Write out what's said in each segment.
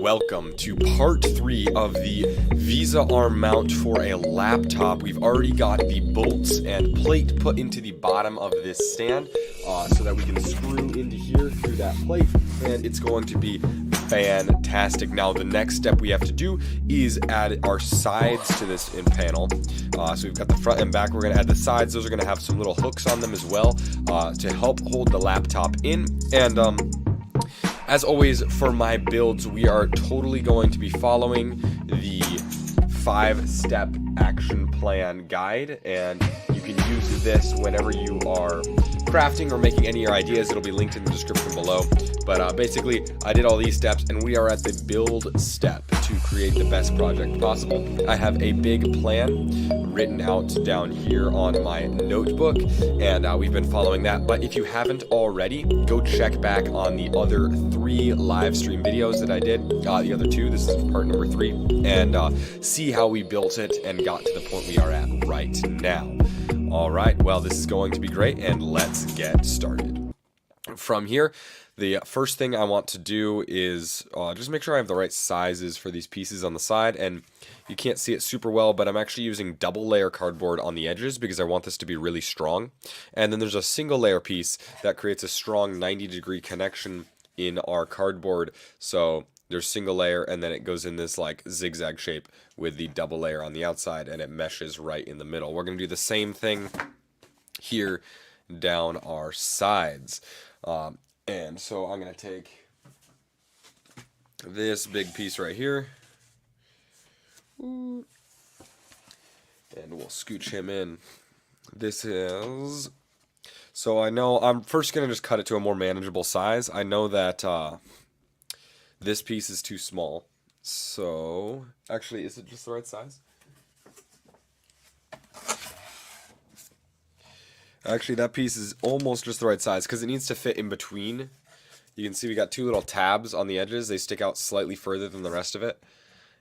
welcome to part 3 of the VESA arm mount for a laptop. We've already got the bolts and plate put into the bottom of this stand so that we can screw into here through that plate, and it's going to be fantastic. Now the next step we have to do is add our sides to this panel. So we've got the front and back. We're going to add the sides. Those are going to have some little hooks on them as well to help hold the laptop in. And as always, for my builds, we are totally going to be following the 5-step action plan guide, and you can use this whenever you are crafting or making any of your ideas. It'll be linked in the description below. But basically, I did all these steps, and we are at the build step to create the best project possible. I have a big plan written out down here on my notebook, and we've been following that. But if you haven't already, go check back on the other 3 live stream videos that I did, the other 2, this is part number 3, and see how we built it and got to the point we are at right now. Alright, well, this is going to be great, and let's get started. From here, the first thing I want to do is just make sure I have the right sizes for these pieces on the side, and you can't see it super well, but I'm actually using double layer cardboard on the edges because I want this to be really strong. And then there's a single layer piece that creates a strong 90-degree connection in our cardboard. So there's single layer, and then it goes in this like zigzag shape with the double layer on the outside, and it meshes right in the middle. We're going to do the same thing here down our sides. And so I'm going to take this big piece right here, and we'll scooch him in. This is, so I know I'm first going to just cut it to a more manageable size. I know that this piece is too small. So, actually, is it just the right size? Actually, that piece is almost just the right size because it needs to fit in between. You can see we got 2 little tabs on the edges. They stick out slightly further than the rest of it.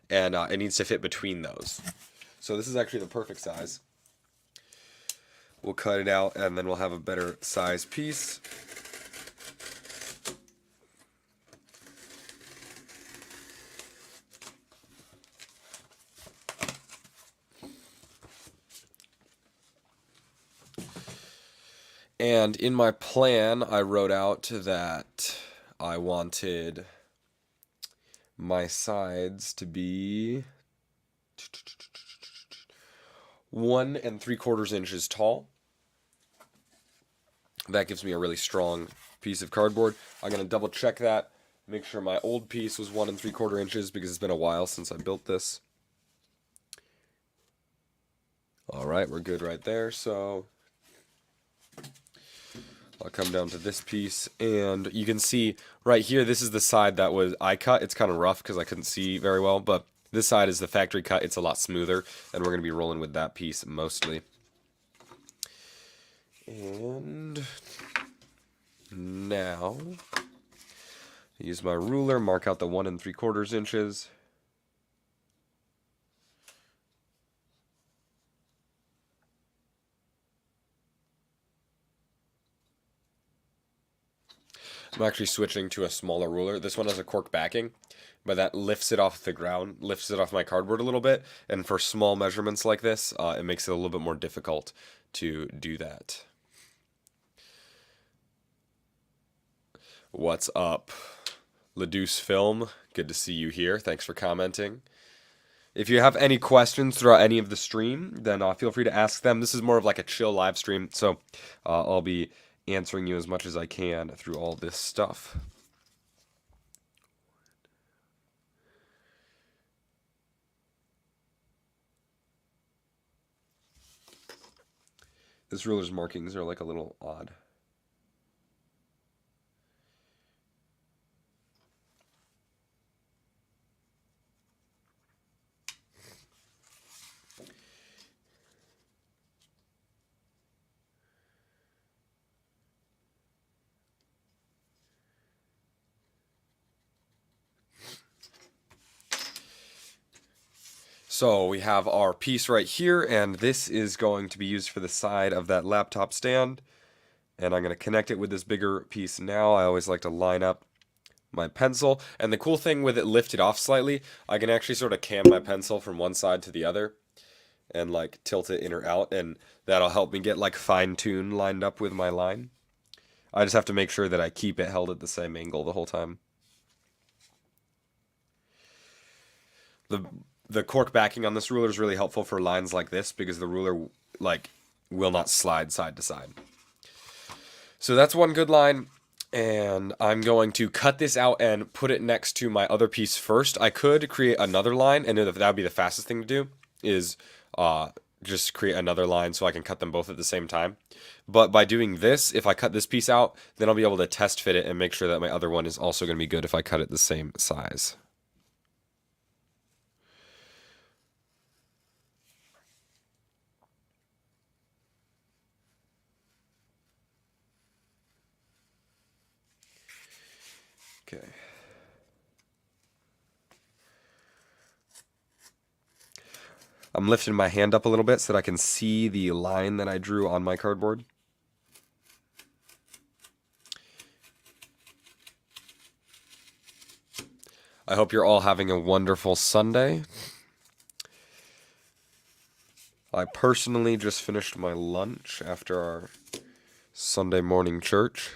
And it needs to fit between those. So this is actually the perfect size. We'll cut it out, and then we'll have a better size piece. And in my plan, I wrote out that I wanted my sides to be 1 3/4 inches tall. That gives me a really strong piece of cardboard. I'm going to double check that, make sure my old piece was 1 3/4 inches because it's been a while since I built this. Alright, we're good right there. So I'll come down to this piece, and you can see right here, this is the side that was I cut. It's kind of rough because I couldn't see very well, but this side is the factory cut. It's a lot smoother, and we're going to be rolling with that piece mostly. And now, use my ruler, mark out the 1 3/4 inches. I'm actually switching to a smaller ruler. This one has a cork backing, but that lifts it off the ground, lifts it off my cardboard a little bit, and for small measurements like this, it makes it a little bit more difficult to do that. What's up, Ladeuce Film? Good to see you here. Thanks for commenting. If you have any questions throughout any of the stream, then feel free to ask them. This is more of like a chill live stream, so I'll be answering you as much as I can through all this stuff. This ruler's markings are like a little odd. So we have our piece right here, and this is going to be used for the side of that laptop stand. And I'm going to connect it with this bigger piece now. I always like to line up my pencil. And the cool thing with it lifted off slightly, I can actually sort of cam my pencil from one side to the other and like tilt it in or out, and that'll help me get like fine tune lined up with my line. I just have to make sure that I keep it held at the same angle the whole time. The cork backing on this ruler is really helpful for lines like this because the ruler like will not slide side to side. So that's one good line, and I'm going to cut this out and put it next to my other piece first. I could create another line, and that would be the fastest thing to do, is just create another line so I can cut them both at the same time. But by doing this, if I cut this piece out, then I'll be able to test fit it and make sure that my other one is also going to be good if I cut it the same size. Okay. I'm lifting my hand up a little bit so that I can see the line that I drew on my cardboard. I hope you're all having a wonderful Sunday. I personally just finished my lunch after our Sunday morning church.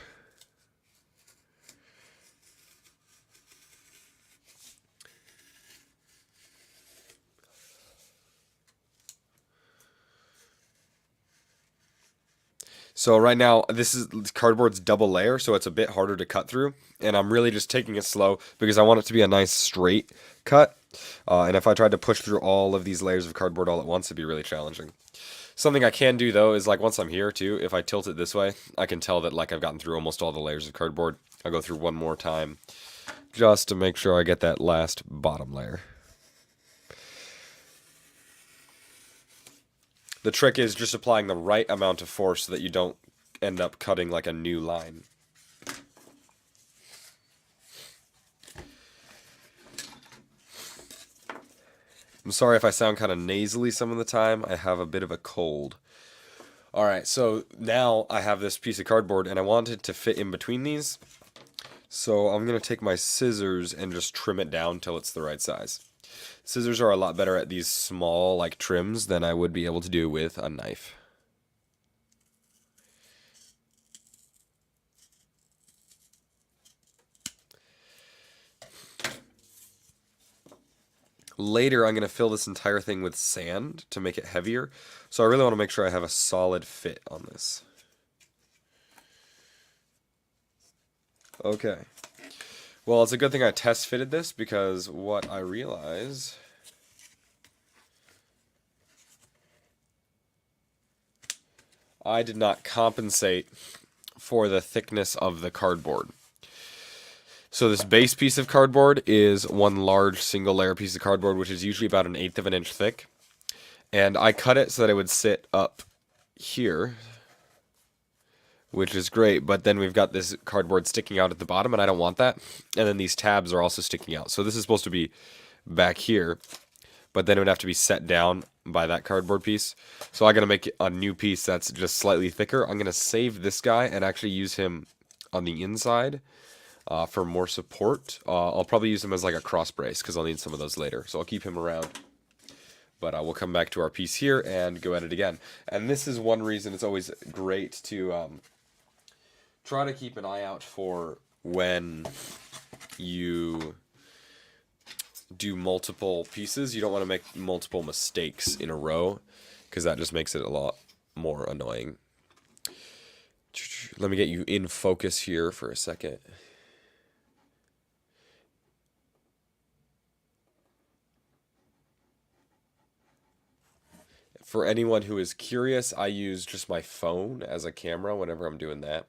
So right now, this cardboard's double layer, so it's a bit harder to cut through. And I'm really just taking it slow because I want it to be a nice straight cut. And if I tried to push through all of these layers of cardboard all at once, it'd be really challenging. Something I can do, though, is like once I'm here, too, if I tilt it this way, I can tell that like I've gotten through almost all the layers of cardboard. I'll go through one more time just to make sure I get that last bottom layer. The trick is just applying the right amount of force so that you don't end up cutting like a new line. I'm sorry if I sound kind of nasally some of the time. I have a bit of a cold. Alright, so now I have this piece of cardboard and I want it to fit in between these. So I'm going to take my scissors and just trim it down till it's the right size. Scissors are a lot better at these small like trims than I would be able to do with a knife. Later I'm going to fill this entire thing with sand to make it heavier. So I really want to make sure I have a solid fit on this. Okay. Well, it's a good thing I test fitted this because what I realize I did not compensate for the thickness of the cardboard. So this base piece of cardboard is one large single layer piece of cardboard, which is usually about 1/8 of an inch thick. And I cut it so that it would sit up here, which is great, but then we've got this cardboard sticking out at the bottom, and I don't want that. And then these tabs are also sticking out. So this is supposed to be back here, but then it would have to be set down by that cardboard piece. So I got to make a new piece that's just slightly thicker. I'm going to save this guy and actually use him on the inside for more support. I'll probably use him as like a cross brace because I'll need some of those later. So I'll keep him around. But we'll come back to our piece here and go at it again. And this is one reason it's always great to try to keep an eye out for when you do multiple pieces. You don't want to make multiple mistakes in a row because that just makes it a lot more annoying. Let me get you in focus here for a second. For anyone who is curious, I use just my phone as a camera whenever I'm doing that.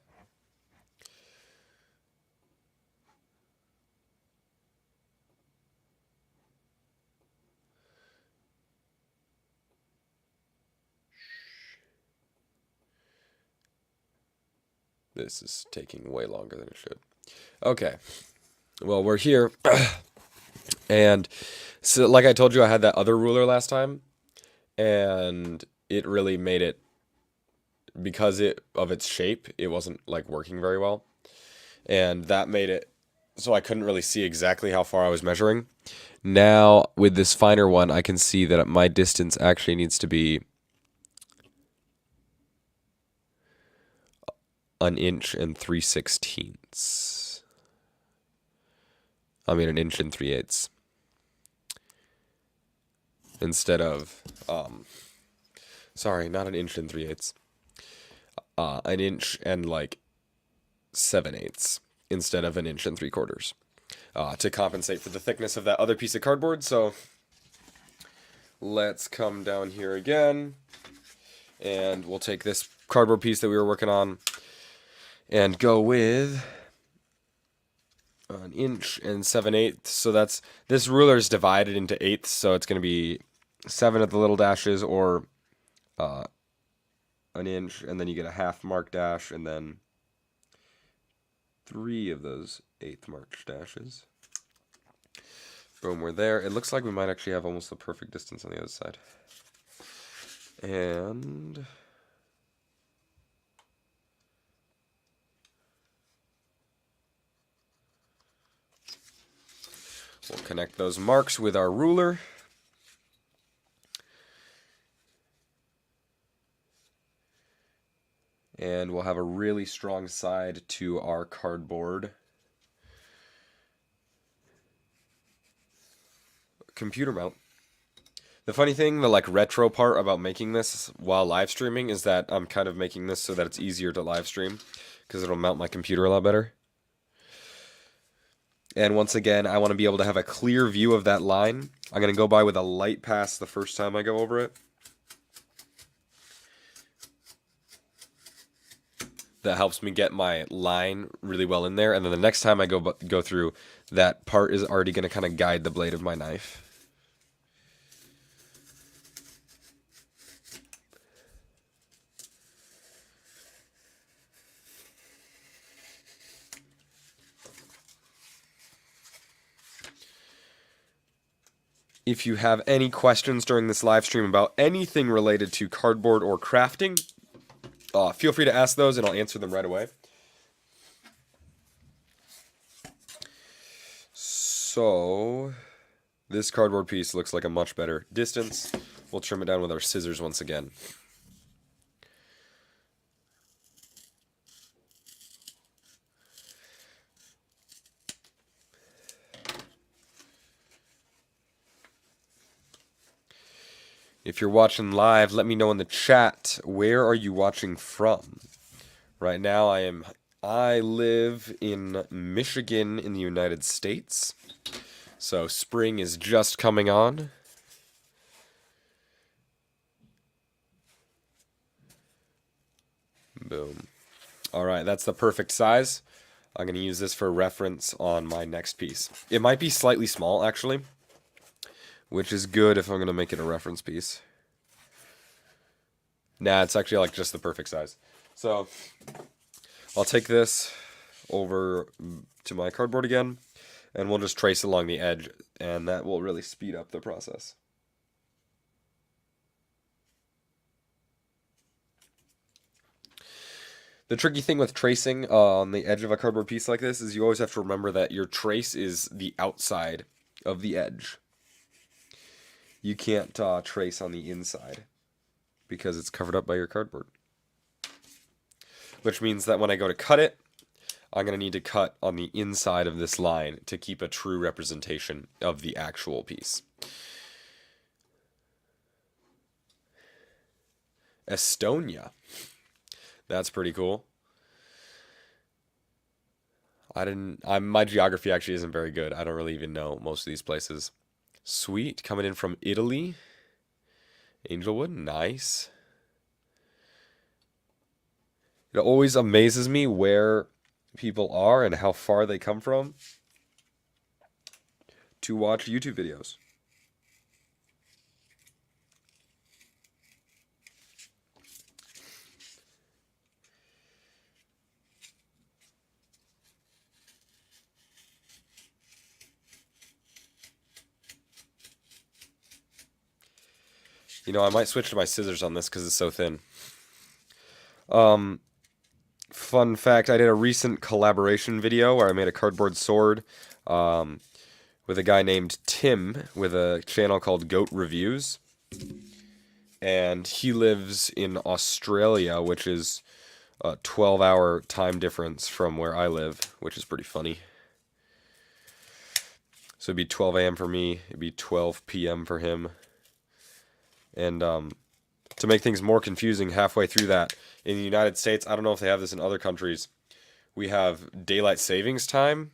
This is taking way longer than it should. Okay. Well, we're here. And so, like I told you, I had that other ruler last time. And it really made it, because of its shape, it wasn't like working very well. And that made it so I couldn't really see exactly how far I was measuring. Now, with this finer one, I can see that my distance actually needs to be 1 inch and 3/16. I mean, 1 inch and 3/8. Instead of, sorry, not 1 inch and 3/8. 1 inch and like 7/8 instead of 1 inch and 3/4. To compensate for the thickness of that other piece of cardboard. So let's come down here again, and we'll take this cardboard piece that we were working on and go with 1 inch and 7/8. So that's, this ruler is divided into eighths, so it's going to be 7 of the little dashes, or 1 inch, and then you get a half mark dash, and then 3 of those 1/8 mark dashes. Boom, we're there. It looks like we might actually have almost the perfect distance on the other side. And we'll connect those marks with our ruler. And we'll have a really strong side to our cardboard computer mount. The funny thing, the like retro part about making this while live streaming, is that I'm kind of making this so that it's easier to live stream, because it'll mount my computer a lot better. And once again, I want to be able to have a clear view of that line. I'm going to go by with a light pass the first time I go over it. That helps me get my line really well in there, and then the next time I go through, that part is already going to kind of guide the blade of my knife. If you have any questions during this live stream about anything related to cardboard or crafting, feel free to ask those and I'll answer them right away. So, this cardboard piece looks like a much better distance. We'll trim it down with our scissors once again. If you're watching live, let me know in the chat, where are you watching from? Right now I live in Michigan in the United States. So spring is just coming on. Boom. All right, that's the perfect size. I'm going to use this for reference on my next piece. It might be slightly small, actually, which is good if I'm going to make it a reference piece. Nah, it's actually like just the perfect size. So I'll take this over to my cardboard again, and we'll just trace along the edge, and that will really speed up the process. The tricky thing with tracing on the edge of a cardboard piece like this is you always have to remember that your trace is the outside of the edge. You can't trace on the inside because it's covered up by your cardboard. Which means that when I go to cut it, I'm going to need to cut on the inside of this line to keep a true representation of the actual piece. Estonia. That's pretty cool. My geography actually isn't very good. I don't really even know most of these places. Sweet, coming in from Italy. Angelwood, nice. It always amazes me where people are and how far they come from to watch YouTube videos. You know, I might switch to my scissors on this because it's so thin. fun fact, I did a recent collaboration video where I made a cardboard sword with a guy named Tim with a channel called Goat Reviews. And he lives in Australia, which is a 12-hour time difference from where I live, which is pretty funny. So it'd be 12 a.m. for me, it'd be 12 p.m. for him. And to make things more confusing, halfway through that, in the United States, I don't know if they have this in other countries, we have daylight savings time.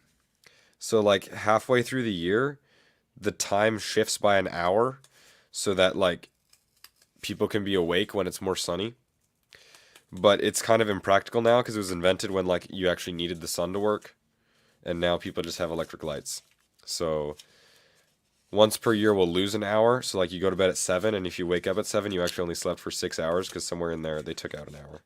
So like halfway through the year, the time shifts by an hour so that like people can be awake when it's more sunny. But it's kind of impractical now because it was invented when like you actually needed the sun to work. And now people just have electric lights. So once per year we'll lose an hour. So like you go to bed at 7, and if you wake up at 7, you actually only slept for 6 hours because somewhere in there they took out an hour.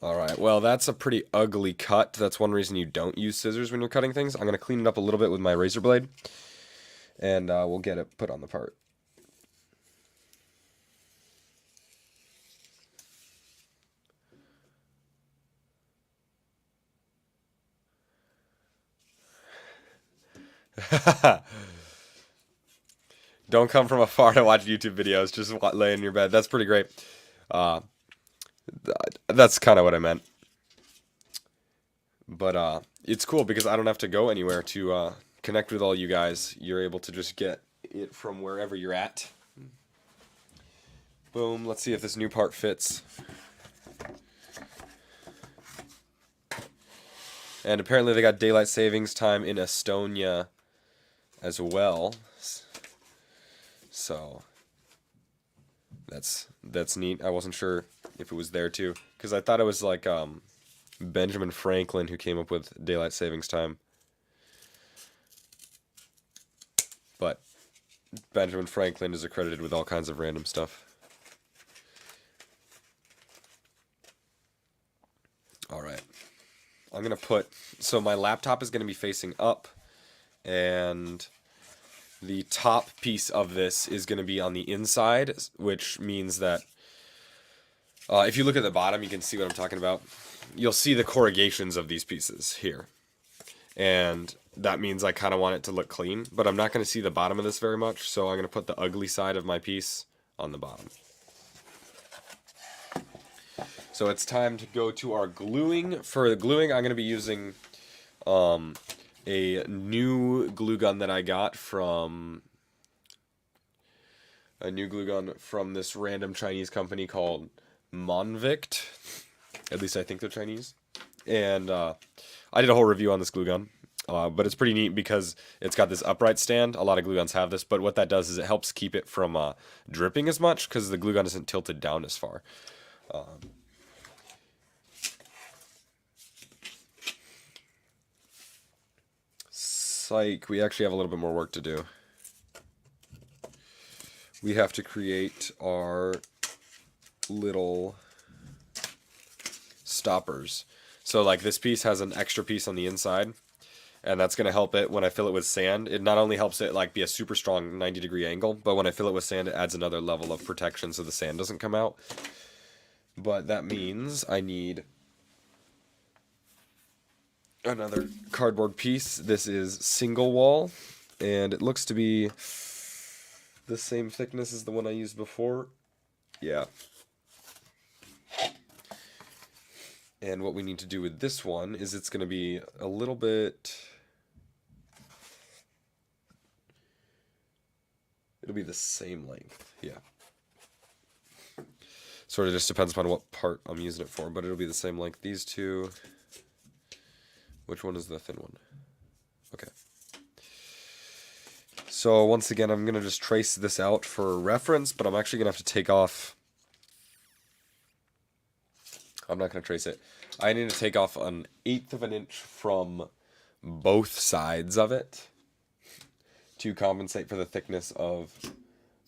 Alright, well that's a pretty ugly cut. That's one reason you don't use scissors when you're cutting things. I'm going to clean it up a little bit with my razor blade, and we'll get it put on the part. Don't come from afar to watch YouTube videos, just lay in your bed. That's pretty great. That's kind of what I meant. But it's cool because I don't have to go anywhere to connect with all you guys. You're able to just get it from wherever you're at. Boom. Let's see if this new part fits. And apparently they got daylight savings time in Estonia as well. So that's neat. I wasn't sure if it was there too, because I thought it was like Benjamin Franklin who came up with daylight savings time. But Benjamin Franklin is accredited with all kinds of random stuff. Alright. I'm going to put... So my laptop is going to be facing up, and the top piece of this is going to be on the inside, which means that if you look at the bottom, you can see what I'm talking about. You'll see the corrugations of these pieces here. And that means I kind of want it to look clean, but I'm not going to see the bottom of this very much, so I'm going to put the ugly side of my piece on the bottom. So it's time to go to our gluing. For the gluing, I'm going to be using a new glue gun that I got from this random Chinese company called Monvict. At least I think they're Chinese. And I did a whole review on this glue gun. But it's pretty neat because it's got this upright stand. A lot of glue guns have this, but what that does is it helps keep it from dripping as much because the glue gun isn't tilted down as far. Psych, we actually have a little bit more work to do. We have to create our little stoppers. So like this piece has an extra piece on the inside, and that's going to help it when I fill it with sand. It not only helps it like be a super strong 90-degree angle, but when I fill it with sand, it adds another level of protection so the sand doesn't come out. But that means I need another cardboard piece. This is single wall, and it looks to be the same thickness as the one I used before. Yeah. And what we need to do with this one is it's going to be a little bit... It'll be the same length, yeah. Sort of just depends upon what part I'm using it for, but it'll be the same length. These two... Which one is the thin one? Okay. So once again, I'm going to just trace this out for reference, but I'm actually going to have to take off... I'm not going to trace it. I need to take off 1/8 of an inch from both sides of it to compensate for the thickness of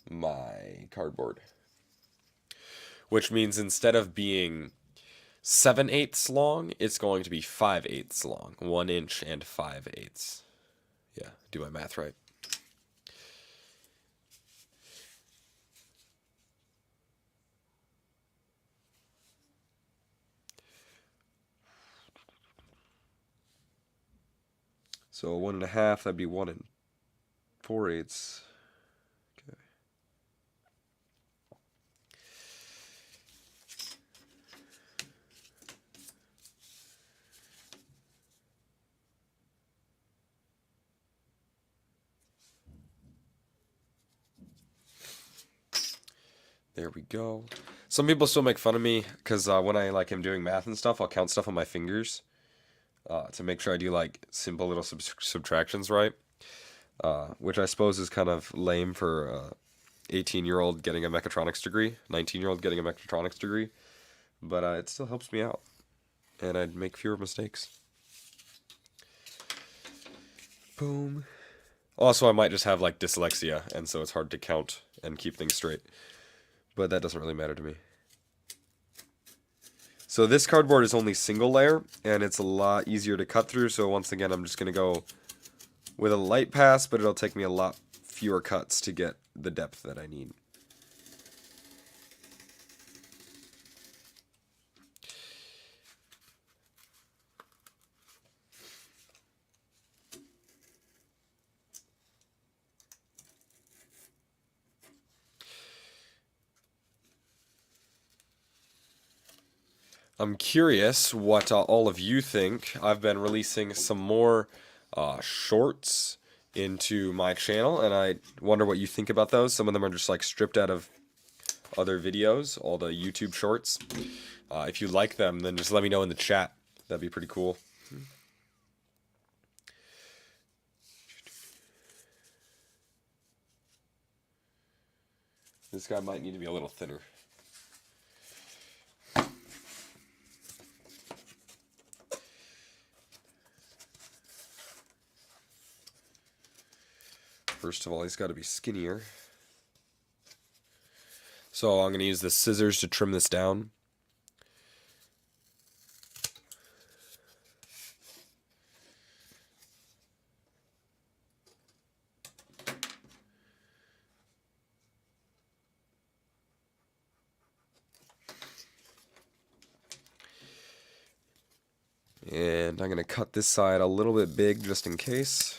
my cardboard. Which means instead of being 7/8 long, it's going to be 5/8 long. 1 inch and 5/8. Yeah, do my math right. So 1.5, that'd be 1 4/8. Okay. There we go. Some people still make fun of me because when I am doing math and stuff, I'll count stuff on my fingers to make sure I do like simple little subtractions right. Which I suppose is kind of lame for a 18-year-old getting a mechatronics degree, 19-year-old getting a mechatronics degree, but it still helps me out, and I'd make fewer mistakes. Boom. Also, I might just have like dyslexia, and so it's hard to count and keep things straight, but that doesn't really matter to me. So this cardboard is only single layer, and it's a lot easier to cut through, so once again, I'm just going to go with a light pass, but it'll take me a lot fewer cuts to get the depth that I need. I'm curious what all of you think. I've been releasing some more shorts into my channel, and I wonder what you think about those. Some of them are just like stripped out of other videos, all the YouTube shorts. If you like them, then just let me know in the chat. That'd be pretty cool. This guy might need to be a little thinner. First of all, he's got to be skinnier. So I'm going to use the scissors to trim this down. And I'm going to cut this side a little bit big just in case.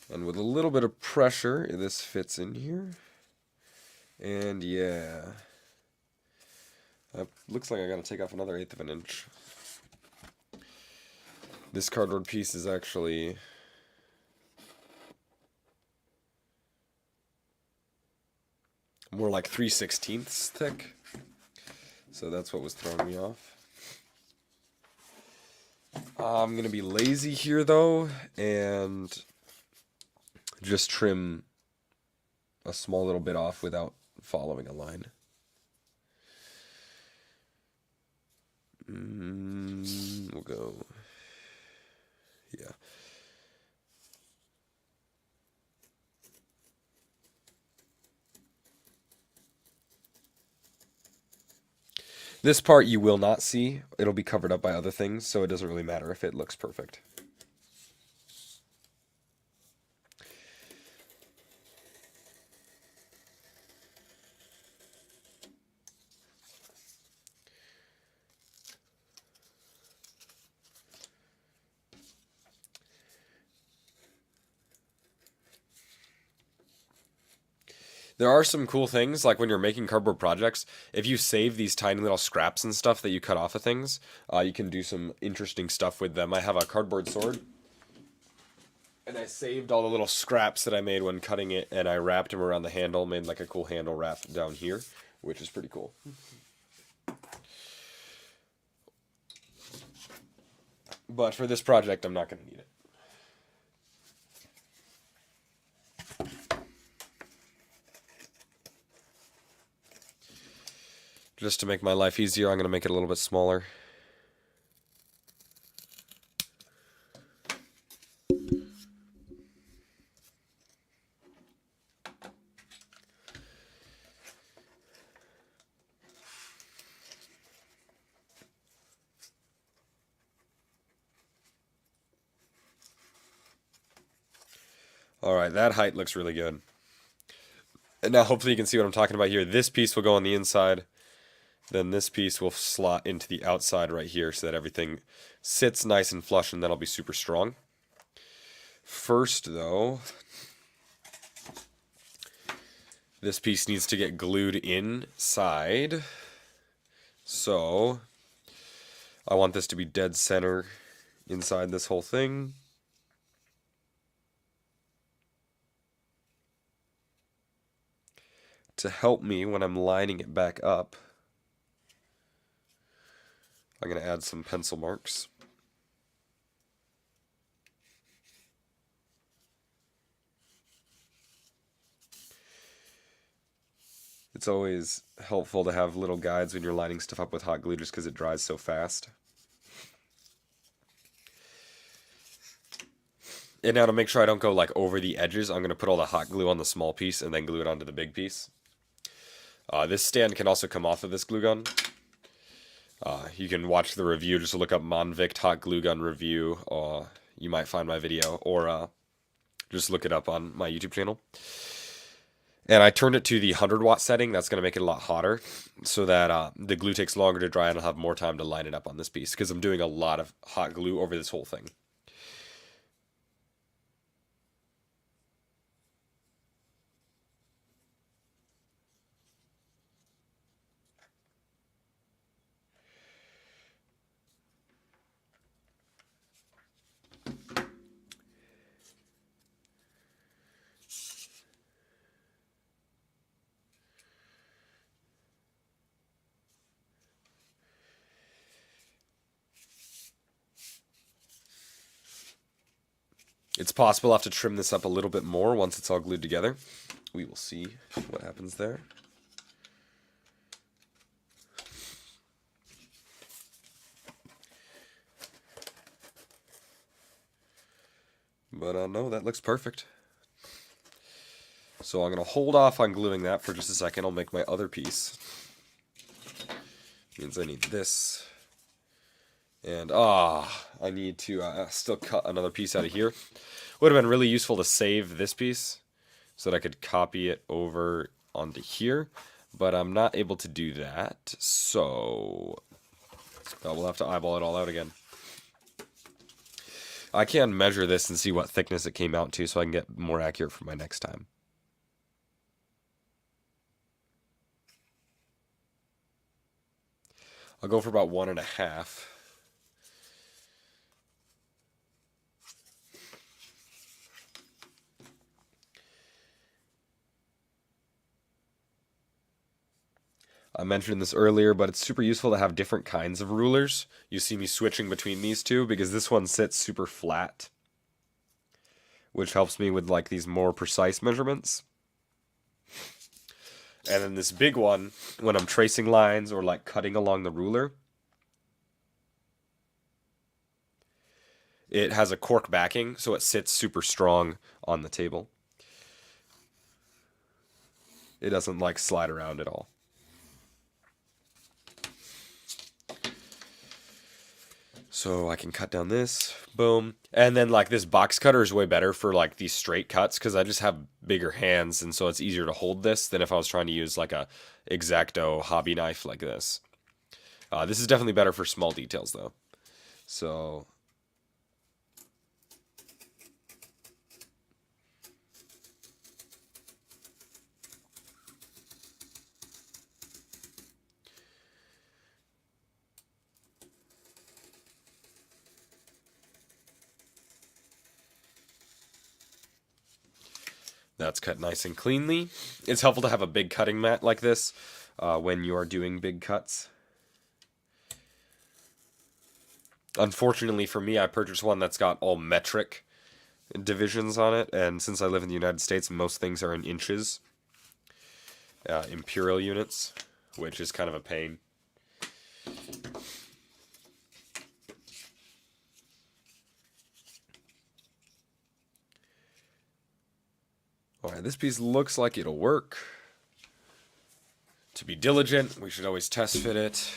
And with a little bit of pressure, this fits in here. And yeah. Looks like I gotta take off another 1/8 of an inch. This cardboard piece is actually more like 3/16 thick. So that's what was throwing me off. I'm gonna be lazy here though, and just trim a small little bit off without following a line. We'll go, yeah. This part you will not see. It'll be covered up by other things, so it doesn't really matter if it looks perfect. There are some cool things, like when you're making cardboard projects, if you save these tiny little scraps and stuff that you cut off of things, you can do some interesting stuff with them. I have a cardboard sword, and I saved all the little scraps that I made when cutting it, and I wrapped them around the handle, made like a cool handle wrap down here, which is pretty cool. But for this project, I'm not going to need it. Just to make my life easier, I'm going to make it a little bit smaller. Alright, that height looks really good. And now hopefully you can see what I'm talking about here. This piece will go on the inside. Then this piece will slot into the outside right here so that everything sits nice and flush, and that'll be super strong. First, though, this piece needs to get glued inside. So I want this to be dead center inside this whole thing. To help me when I'm lining it back up, I'm going to add some pencil marks. It's always helpful to have little guides when you're lining stuff up with hot glue just because it dries so fast. And now to make sure I don't go like over the edges, I'm going to put all the hot glue on the small piece and then glue it onto the big piece. This stand can also come off of this glue gun. You can watch the review, just look up Monvict hot glue gun review. You might find my video, or just look it up on my YouTube channel. And I turned it to the 100-watt setting. That's going to make it a lot hotter so that the glue takes longer to dry and I'll have more time to line it up on this piece because I'm doing a lot of hot glue over this whole thing. It's possible I'll have to trim this up a little bit more once it's all glued together. We will see what happens there. But no, that looks perfect. So I'm going to hold off on gluing that for just a second. I'll make my other piece. Means I need this. And I need to still cut another piece out of here. Would have been really useful to save this piece so that I could copy it over onto here. But I'm not able to do that. So we'll have to eyeball it all out again. I can measure this and see what thickness it came out to so I can get more accurate for my next time. I'll go for about 1.5. I mentioned this earlier, but it's super useful to have different kinds of rulers. You see me switching between these two because this one sits super flat, which helps me with like these more precise measurements. And then this big one, when I'm tracing lines or like cutting along the ruler, it has a cork backing, so it sits super strong on the table. It doesn't like slide around at all. So I can cut down this, boom. And then like this box cutter is way better for like these straight cuts because I just have bigger hands and so it's easier to hold this than if I was trying to use like a X-Acto hobby knife like this. This is definitely better for small details though. So that's cut nice and cleanly. It's helpful to have a big cutting mat like this when you are doing big cuts. Unfortunately for me, I purchased one that's got all metric divisions on it, and since I live in the United States, most things are in inches. Imperial units, which is kind of a pain. Alright, this piece looks like it'll work. To be diligent, we should always test fit it.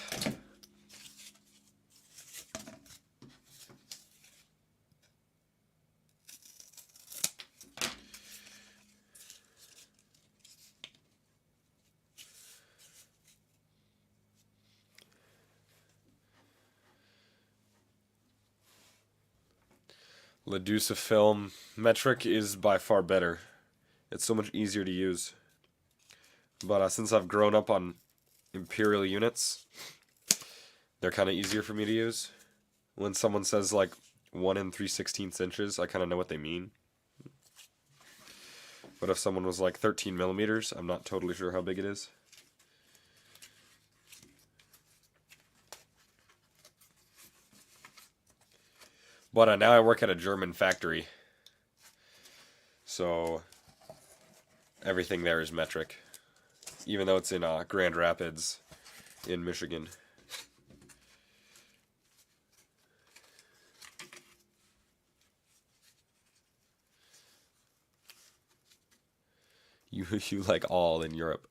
Ledusa film metric is by far better. It's so much easier to use. But since I've grown up on imperial units, they're kind of easier for me to use. When someone says like 1 3/16 inches, I kind of know what they mean. But if someone was like 13 millimeters, I'm not totally sure how big it is. But now I work at a German factory, so everything there is metric, even though it's in Grand Rapids in Michigan. You like all in Europe.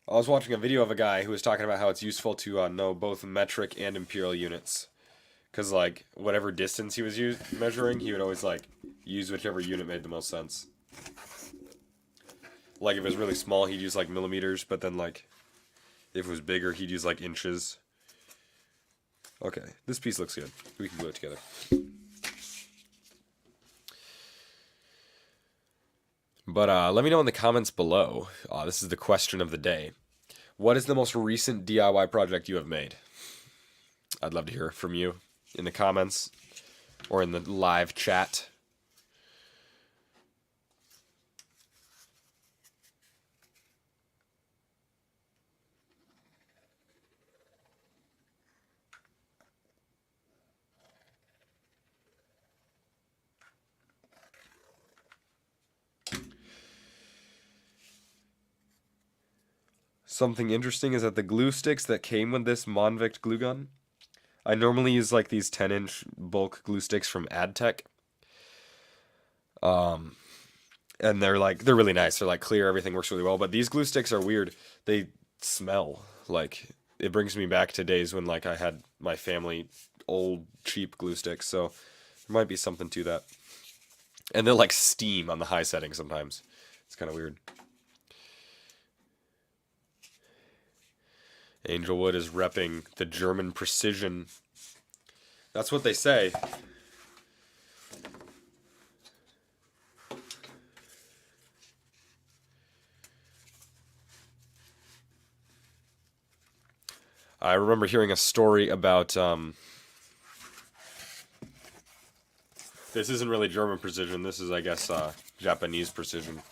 I was watching a video of a guy who was talking about how it's useful to know both metric and imperial units. Because, like, whatever distance he was measuring, he would always, like, use whichever unit made the most sense. Like, if it was really small, he'd use, like, millimeters. But then, like, if it was bigger, he'd use, like, inches. Okay, this piece looks good. We can glue it together. But let me know in the comments below. This is the question of the day. What is the most recent DIY project you have made? I'd love to hear from you in the comments or in the live chat. Something interesting is that the glue sticks that came with this Monvict glue gun, I normally use like these 10-inch bulk glue sticks from AdTech. And they're really nice. They're like clear, everything works really well. But these glue sticks are weird. They smell. Like, it brings me back to days when like I had my family old cheap glue sticks. So there might be something to that. And they'll like steam on the high setting sometimes. It's kind of weird. Angelwood is repping the German precision. That's what they say. I remember hearing a story about, this isn't really German precision, this is, I guess, Japanese precision.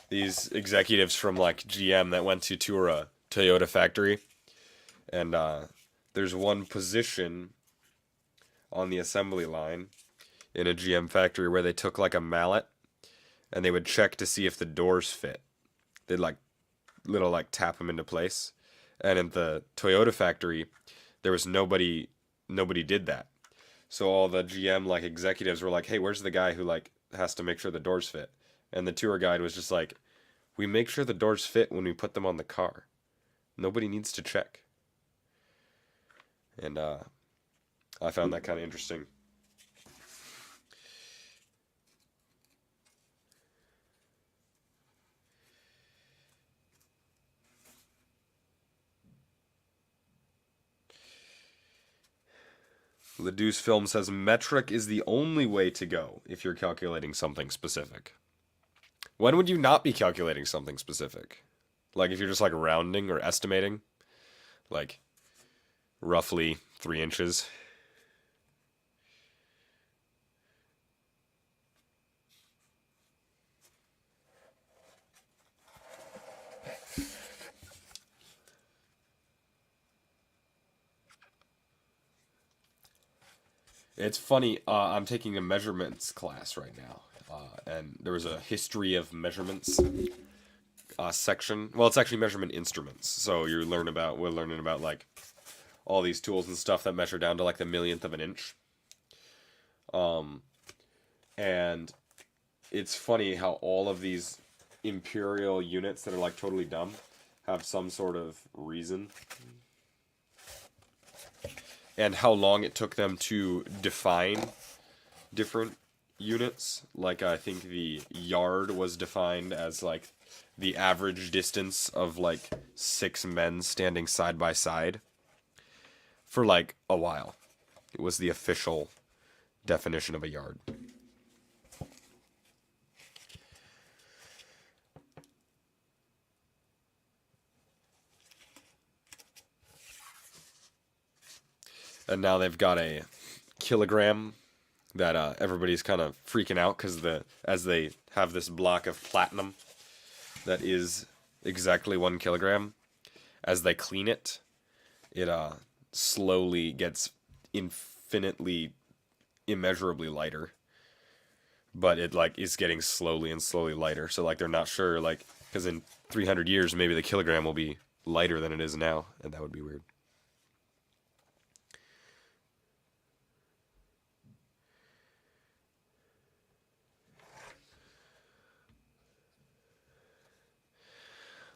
These executives from, like, GM that went to tour a Toyota factory, and there's one position on the assembly line in a GM factory where they took, like, a mallet, and they would check to see if the doors fit. They'd, like, tap them into place. And in the Toyota factory, there was nobody did that. So all the GM like executives were like, "Hey, where's the guy who like has to make sure the doors fit?" And the tour guide was just like, "We make sure the doors fit when we put them on the car. Nobody needs to check." And I found that kind of interesting. Ledoux Film says metric is the only way to go if you're calculating something specific. When would you not be calculating something specific? Like if you're just like rounding or estimating, like roughly 3 inches. It's funny, I'm taking a measurements class right now, and there was a history of measurements section. Well, it's actually measurement instruments, so we're learning about like all these tools and stuff that measure down to like the millionth of an inch. And it's funny how all of these imperial units that are like totally dumb have some sort of reason. And how long it took them to define different units. Like, I think the yard was defined as, like, the average distance of, like, 6 men standing side by side for, like, a while. It was the official definition of a yard. And now they've got a kilogram that everybody's kind of freaking out because as they have this block of platinum that is exactly 1 kilogram. As they clean it, it slowly gets infinitely, immeasurably lighter. But it like is getting slowly and slowly lighter. So like they're not sure, like, because in 300 years maybe the kilogram will be lighter than it is now, and that would be weird.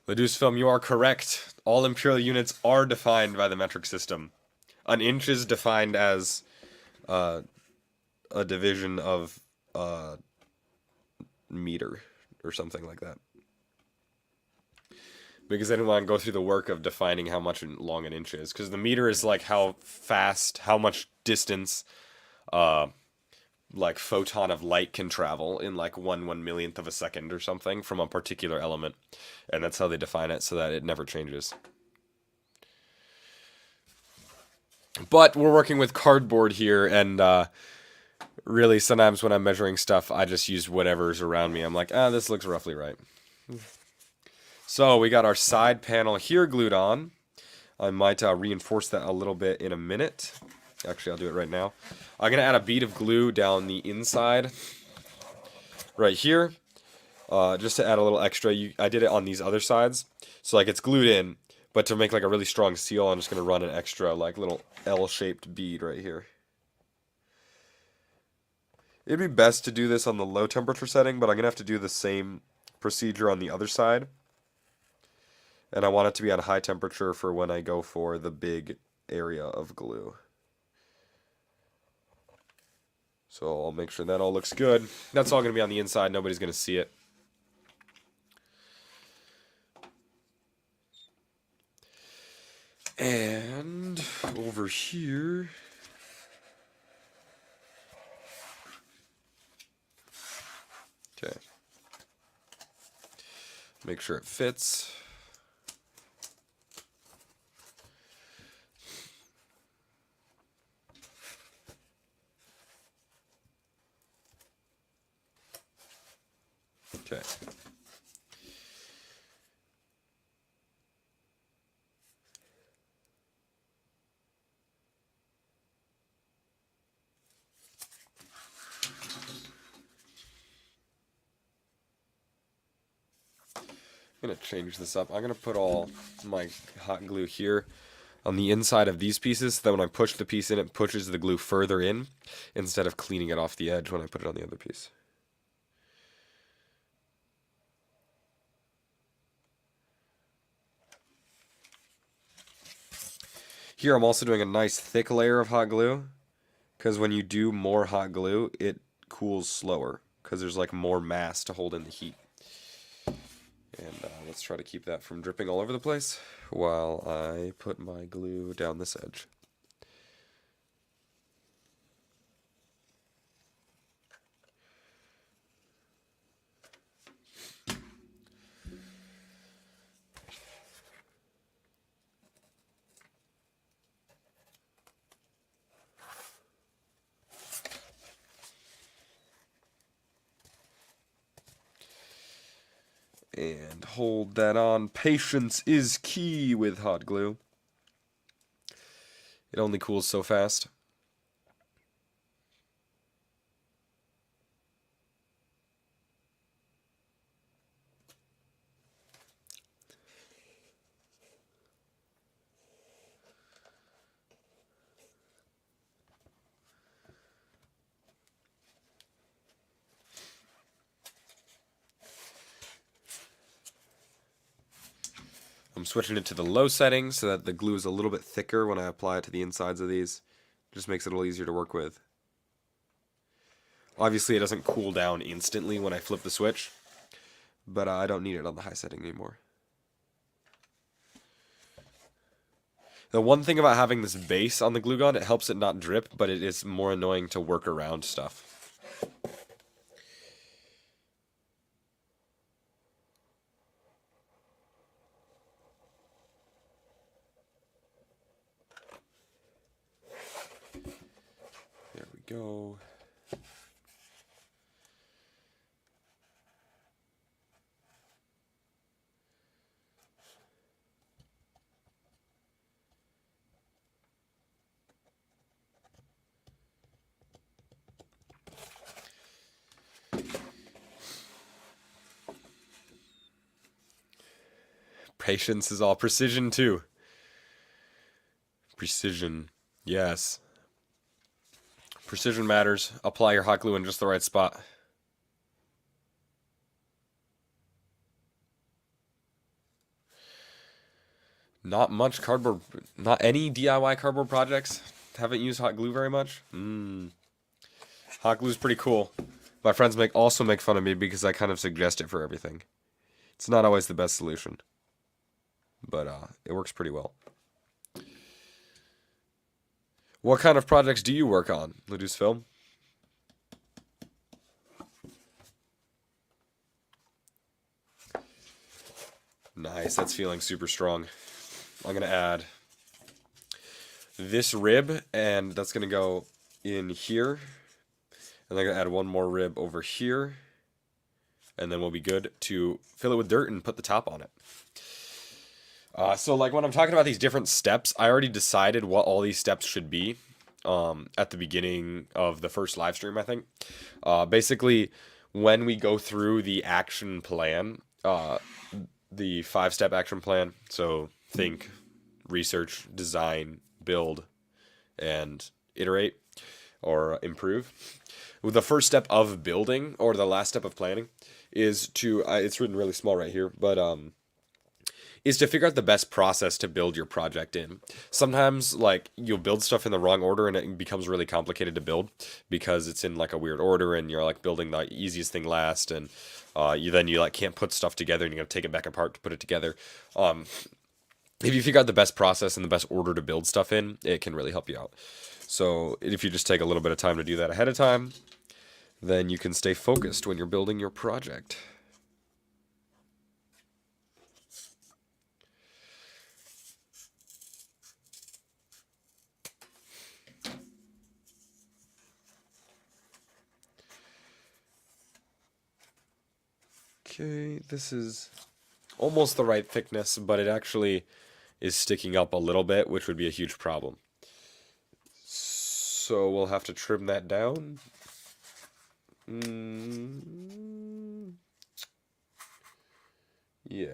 Ledouce Film, you are correct. All imperial units are defined by the metric system. An inch is defined as a division of meter or something like that. Because I didn't want to go through the work of defining how much long an inch is. Because the meter is like how fast, how much distance like photon of light can travel in like 1/1,000,000th of a second or something from a particular element. And that's how they define it, so that it never changes. But we're working with cardboard here, and really sometimes when I'm measuring stuff, I just use whatever's around me. I'm like, this looks roughly right. So we got our side panel here glued on. I might reinforce that a little bit in a minute. Actually, I'll do it right now. I'm going to add a bead of glue down the inside right here, just to add a little extra. I did it on these other sides, so like it's glued in, but to make like a really strong seal, I'm just going to run an extra like little L-shaped bead right here. It'd be best to do this on the low temperature setting, but I'm going to have to do the same procedure on the other side. And I want it to be at a high temperature for when I go for the big area of glue. So I'll make sure that all looks good. That's all going to be on the inside. Nobody's going to see it. And over here, okay, make sure it fits. Okay. I'm going to change this up. I'm going to put all my hot glue here on the inside of these pieces, so that when I push the piece in, it pushes the glue further in, instead of cleaning it off the edge when I put it on the other piece. Here I'm also doing a nice thick layer of hot glue, because when you do more hot glue, it cools slower, because there's like more mass to hold in the heat. And let's try to keep that from dripping all over the place while I put my glue down this edge. And hold that on. Patience is key with hot glue. It only cools so fast. I'm switching it to the low setting so that the glue is a little bit thicker when I apply it to the insides of these. Just makes it a little easier to work with. Obviously, it doesn't cool down instantly when I flip the switch, but I don't need it on the high setting anymore. The one thing about having this base on the glue gun, it helps it not drip, but it is more annoying to work around stuff. There we go. Patience is all precision too. Precision, yes. Precision matters. Apply your hot glue in just the right spot. Not much cardboard, not any DIY cardboard projects. Haven't used hot glue very much. Hot glue is pretty cool. My friends also make fun of me because I kind of suggest it for everything. It's not always the best solution, but it works pretty well. What kind of projects do you work on, Leduce Film? Nice, that's feeling super strong. I'm going to add this rib, and that's going to go in here. And I'm going to add one more rib over here. And then we'll be good to fill it with dirt and put the top on it. So like when I'm talking about these different steps, I already decided what all these steps should be at the beginning of the first live stream, I think. Basically, when we go through the action plan, the 5-step action plan, so think, research, design, build, and iterate or improve. The first step of building, or the last step of planning, is to, it's written really small right here, but is to figure out the best process to build your project in. Sometimes, like, you'll build stuff in the wrong order and it becomes really complicated to build because it's in, like, a weird order and you're, like, building the easiest thing last, and you like, can't put stuff together and you gotta take it back apart to put it together. If you figure out the best process and the best order to build stuff in, it can really help you out. So if you just take a little bit of time to do that ahead of time, then you can stay focused when you're building your project. Okay, this is almost the right thickness, but it actually is sticking up a little bit, which would be a huge problem. So we'll have to trim that down. Yeah.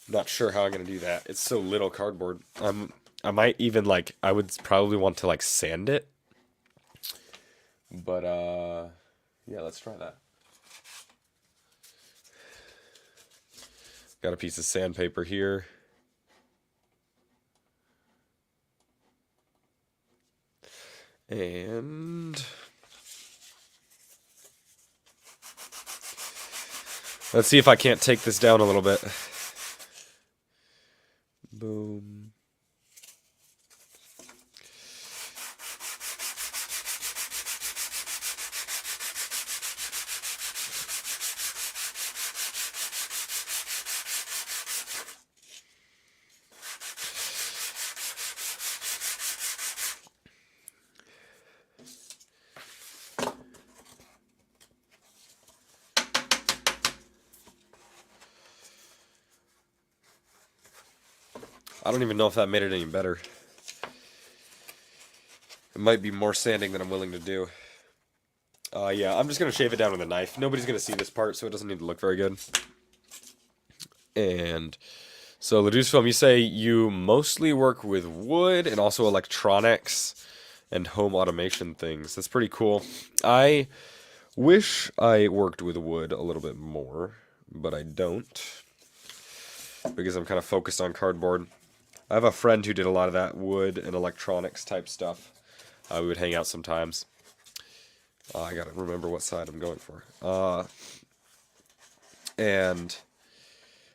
Not sure how I'm gonna do that. It's so little cardboard. I might even I would probably want to sand it. But yeah, let's try that. Got a piece of sandpaper here. And let's see if I can't take this down a little bit. Boom. I don't even know if that made it any better. It might be more sanding than I'm willing to do. Yeah, I'm just going to shave it down with a knife. Nobody's going to see this part, so it doesn't need to look very good. And so, Leduce Film, you say you mostly work with wood and also electronics and home automation things. That's pretty cool. I wish I worked with wood a little bit more, but I don't, because I'm kind of focused on cardboard. I have a friend who did a lot of that wood and electronics type stuff. We would hang out sometimes. I gotta remember what side I'm going for. And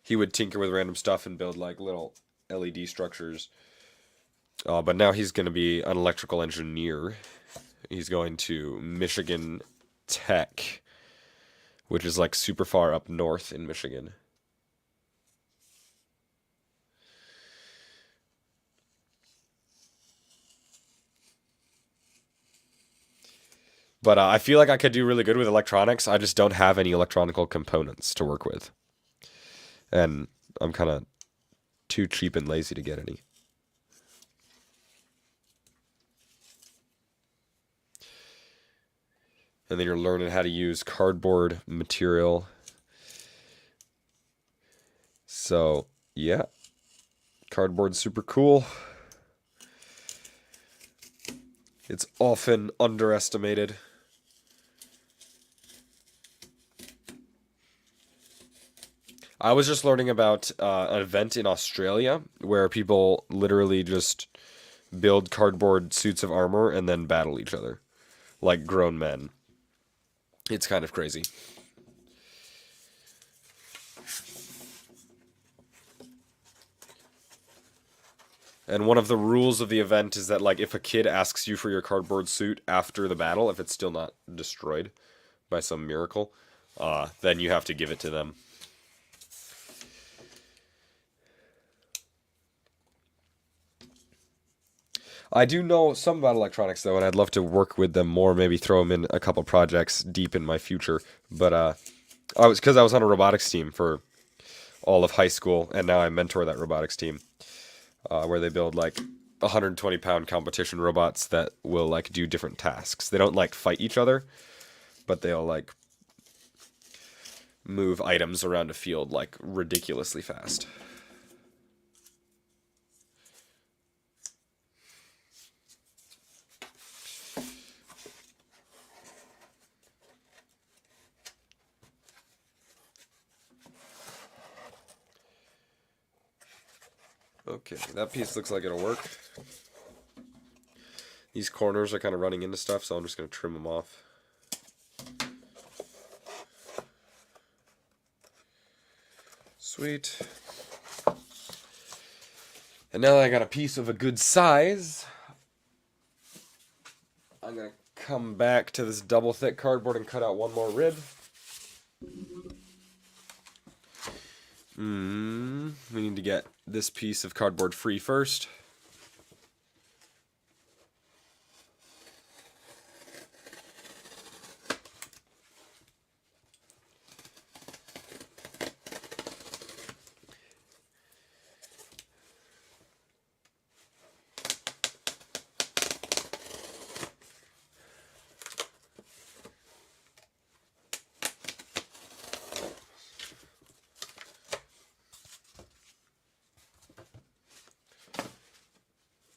he would tinker with random stuff and build like little LED structures. But now he's going to be an electrical engineer. He's going to Michigan Tech, which is like super far up north in Michigan. But I feel like I could do really good with electronics. I just don't have any electronical components to work with. And I'm kind of too cheap and lazy to get any. And then you're learning how to use cardboard material. So, yeah. Cardboard's super cool. It's often underestimated. I was just learning about an event in Australia where people literally just build cardboard suits of armor and then battle each other like grown men. It's kind of crazy. And one of the rules of the event is that, like, if a kid asks you for your cardboard suit after the battle, if it's still not destroyed by some miracle, then you have to give it to them. I do know some about electronics, though, and I'd love to work with them more, maybe throw them in a couple projects deep in my future. But I was on a robotics team for all of high school, and now I mentor that robotics team, where they build, like, 120-pound competition robots that will, like, do different tasks. They don't, like, fight each other, but they'll, like, move items around a field, like, ridiculously fast. Okay, that piece looks like it'll work. These corners are kind of running into stuff, so I'm just going to trim them off. Sweet. And now that I got a piece of a good size, I'm going to come back to this double thick cardboard and cut out one more rib. We need to get this piece of cardboard free first.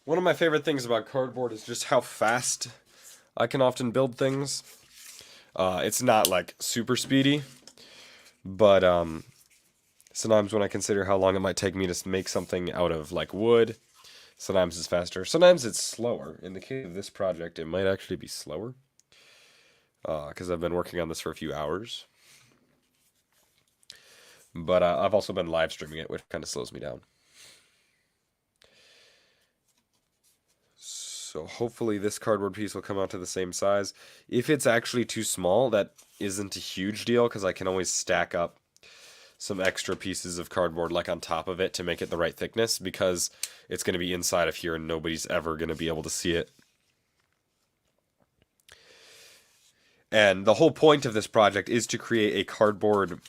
One of my favorite things about cardboard is just how fast I can often build things. It's not like super speedy, but sometimes when I consider how long it might take me to make something out of like wood, sometimes it's faster. Sometimes it's slower. In the case of this project, it might actually be slower because I've been working on this for a few hours. But I've also been live streaming it, which kind of slows me down. So hopefully this cardboard piece will come out to the same size. If it's actually too small, that isn't a huge deal because I can always stack up some extra pieces of cardboard like on top of it to make it the right thickness because it's going to be inside of here and nobody's ever going to be able to see it. And the whole point of this project is to create a cardboard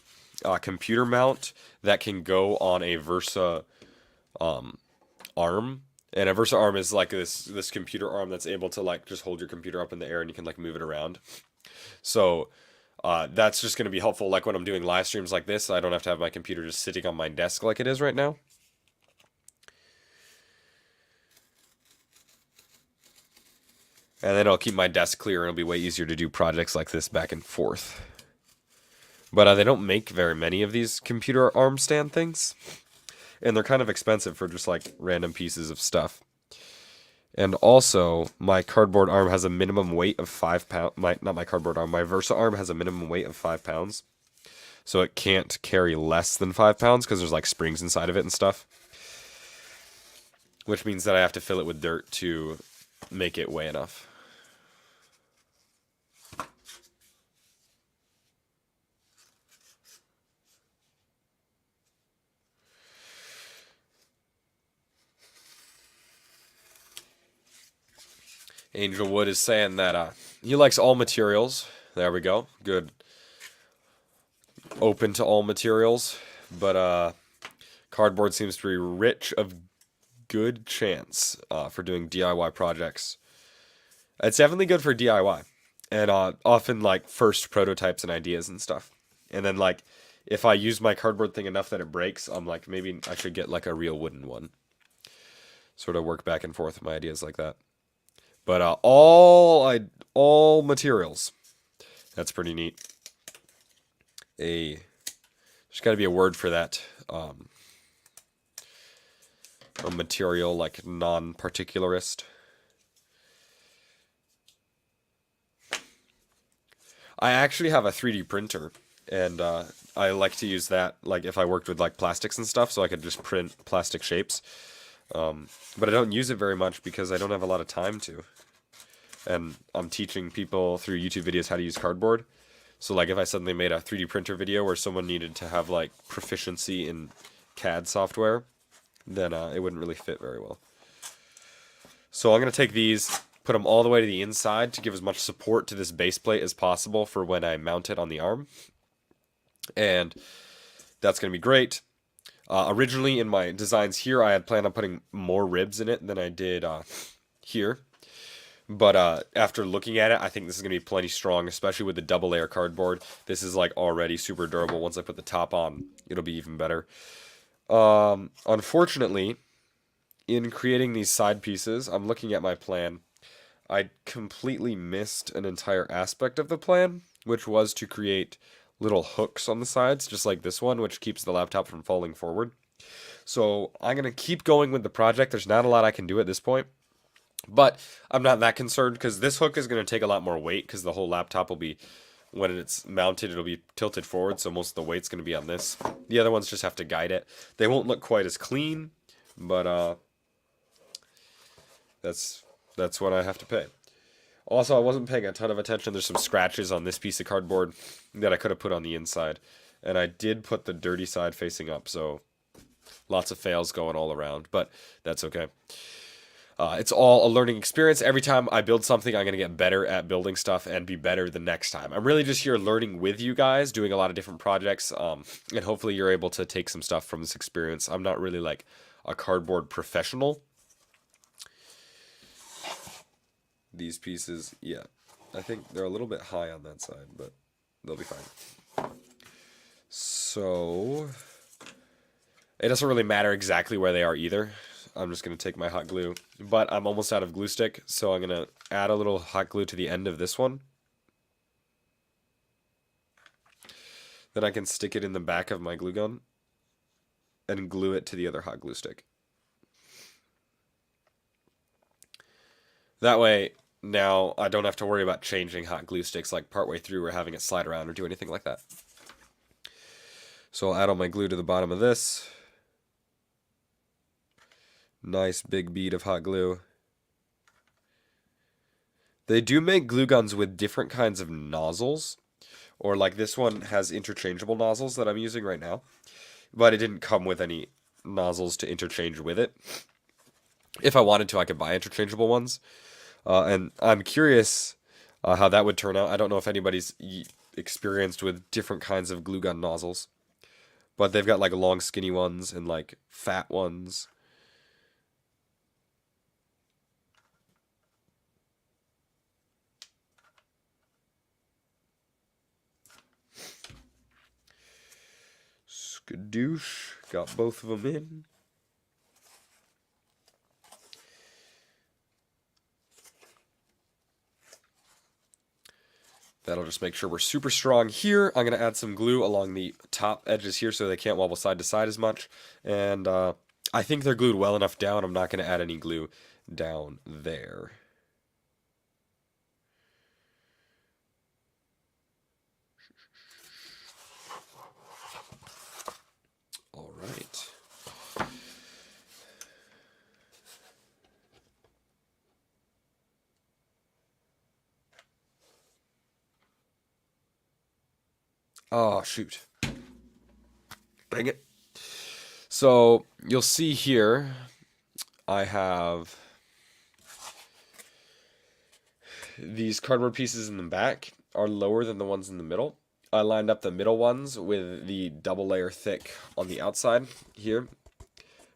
computer mount that can go on a VESA arm. And a VESA arm is like this computer arm that's able to like just hold your computer up in the air and you can like move it around. So that's just going to be helpful. Like when I'm doing live streams like this, I don't have to have my computer just sitting on my desk like it is right now. And then I'll keep my desk clear and it'll be way easier to do projects like this back and forth. But they don't make very many of these computer arm stand things. And they're kind of expensive for just like random pieces of stuff. And also, my cardboard arm has a minimum weight of 5 pounds. Not my cardboard arm, my VESA arm has a minimum weight of 5 pounds. So it can't carry less than 5 pounds because there's like springs inside of it and stuff. Which means that I have to fill it with dirt to make it weigh enough. Angel Wood is saying that he likes all materials. There we go. Good. Open to all materials. But cardboard seems to be rich of good chance for doing DIY projects. It's definitely good for DIY. And often like first prototypes and ideas and stuff. And then like if I use my cardboard thing enough that it breaks, I'm like maybe I should get like a real wooden one. Sort of work back and forth with my ideas like that. But all materials. That's pretty neat. There's got to be a word for that. A material like non-particularist. I actually have a 3D printer, and I like to use that like if I worked with like plastics and stuff, so I could just print plastic shapes. But I don't use it very much because I don't have a lot of time to. And I'm teaching people through YouTube videos how to use cardboard. So like if I suddenly made a 3D printer video where someone needed to have like proficiency in CAD software, then it wouldn't really fit very well. So I'm going to take these, put them all the way to the inside to give as much support to this base plate as possible for when I mount it on the arm. And that's going to be great. Originally in my designs here, I had planned on putting more ribs in it than I did here. But after looking at it, I think this is going to be plenty strong, especially with the double layer cardboard. This is like already super durable. Once I put the top on, it'll be even better. Unfortunately, in creating these side pieces, I'm looking at my plan. I completely missed an entire aspect of the plan, which was to create little hooks on the sides, just like this one, which keeps the laptop from falling forward. So I'm going to keep going with the project. There's not a lot I can do at this point. But I'm not that concerned because this hook is going to take a lot more weight because the whole laptop will be, when it's mounted, it'll be tilted forward. So most of the weight's going to be on this. The other ones just have to guide it. They won't look quite as clean, but that's what I have to pay. Also, I wasn't paying a ton of attention. There's some scratches on this piece of cardboard that I could have put on the inside. And I did put the dirty side facing up, so lots of fails going all around. But that's okay. It's all a learning experience. Every time I build something, I'm going to get better at building stuff and be better the next time. I'm really just here learning with you guys, doing a lot of different projects, and hopefully you're able to take some stuff from this experience. I'm not really like a cardboard professional. These pieces, yeah, I think they're a little bit high on that side, but they'll be fine. So, it doesn't really matter exactly where they are either. I'm just going to take my hot glue, but I'm almost out of glue stick, so I'm going to add a little hot glue to the end of this one. Then I can stick it in the back of my glue gun and glue it to the other hot glue stick. That way, now I don't have to worry about changing hot glue sticks like partway through or having it slide around or do anything like that. So I'll add all my glue to the bottom of this. Nice big bead of hot glue. They do make glue guns with different kinds of nozzles. Or like this one has interchangeable nozzles that I'm using right now. But it didn't come with any nozzles to interchange with it. If I wanted to, I could buy interchangeable ones. And I'm curious how that would turn out. I don't know if anybody's experienced with different kinds of glue gun nozzles. But they've got like long skinny ones and like fat ones. Skadoosh. Got both of them in. That'll just make sure we're super strong here. I'm going to add some glue along the top edges here so they can't wobble side to side as much. And I think they're glued well enough down. I'm not going to add any glue down there. All right. Oh, shoot. Dang it. So you'll see here, I have these cardboard pieces in the back are lower than the ones in the middle. I lined up the middle ones with the double layer thick on the outside here.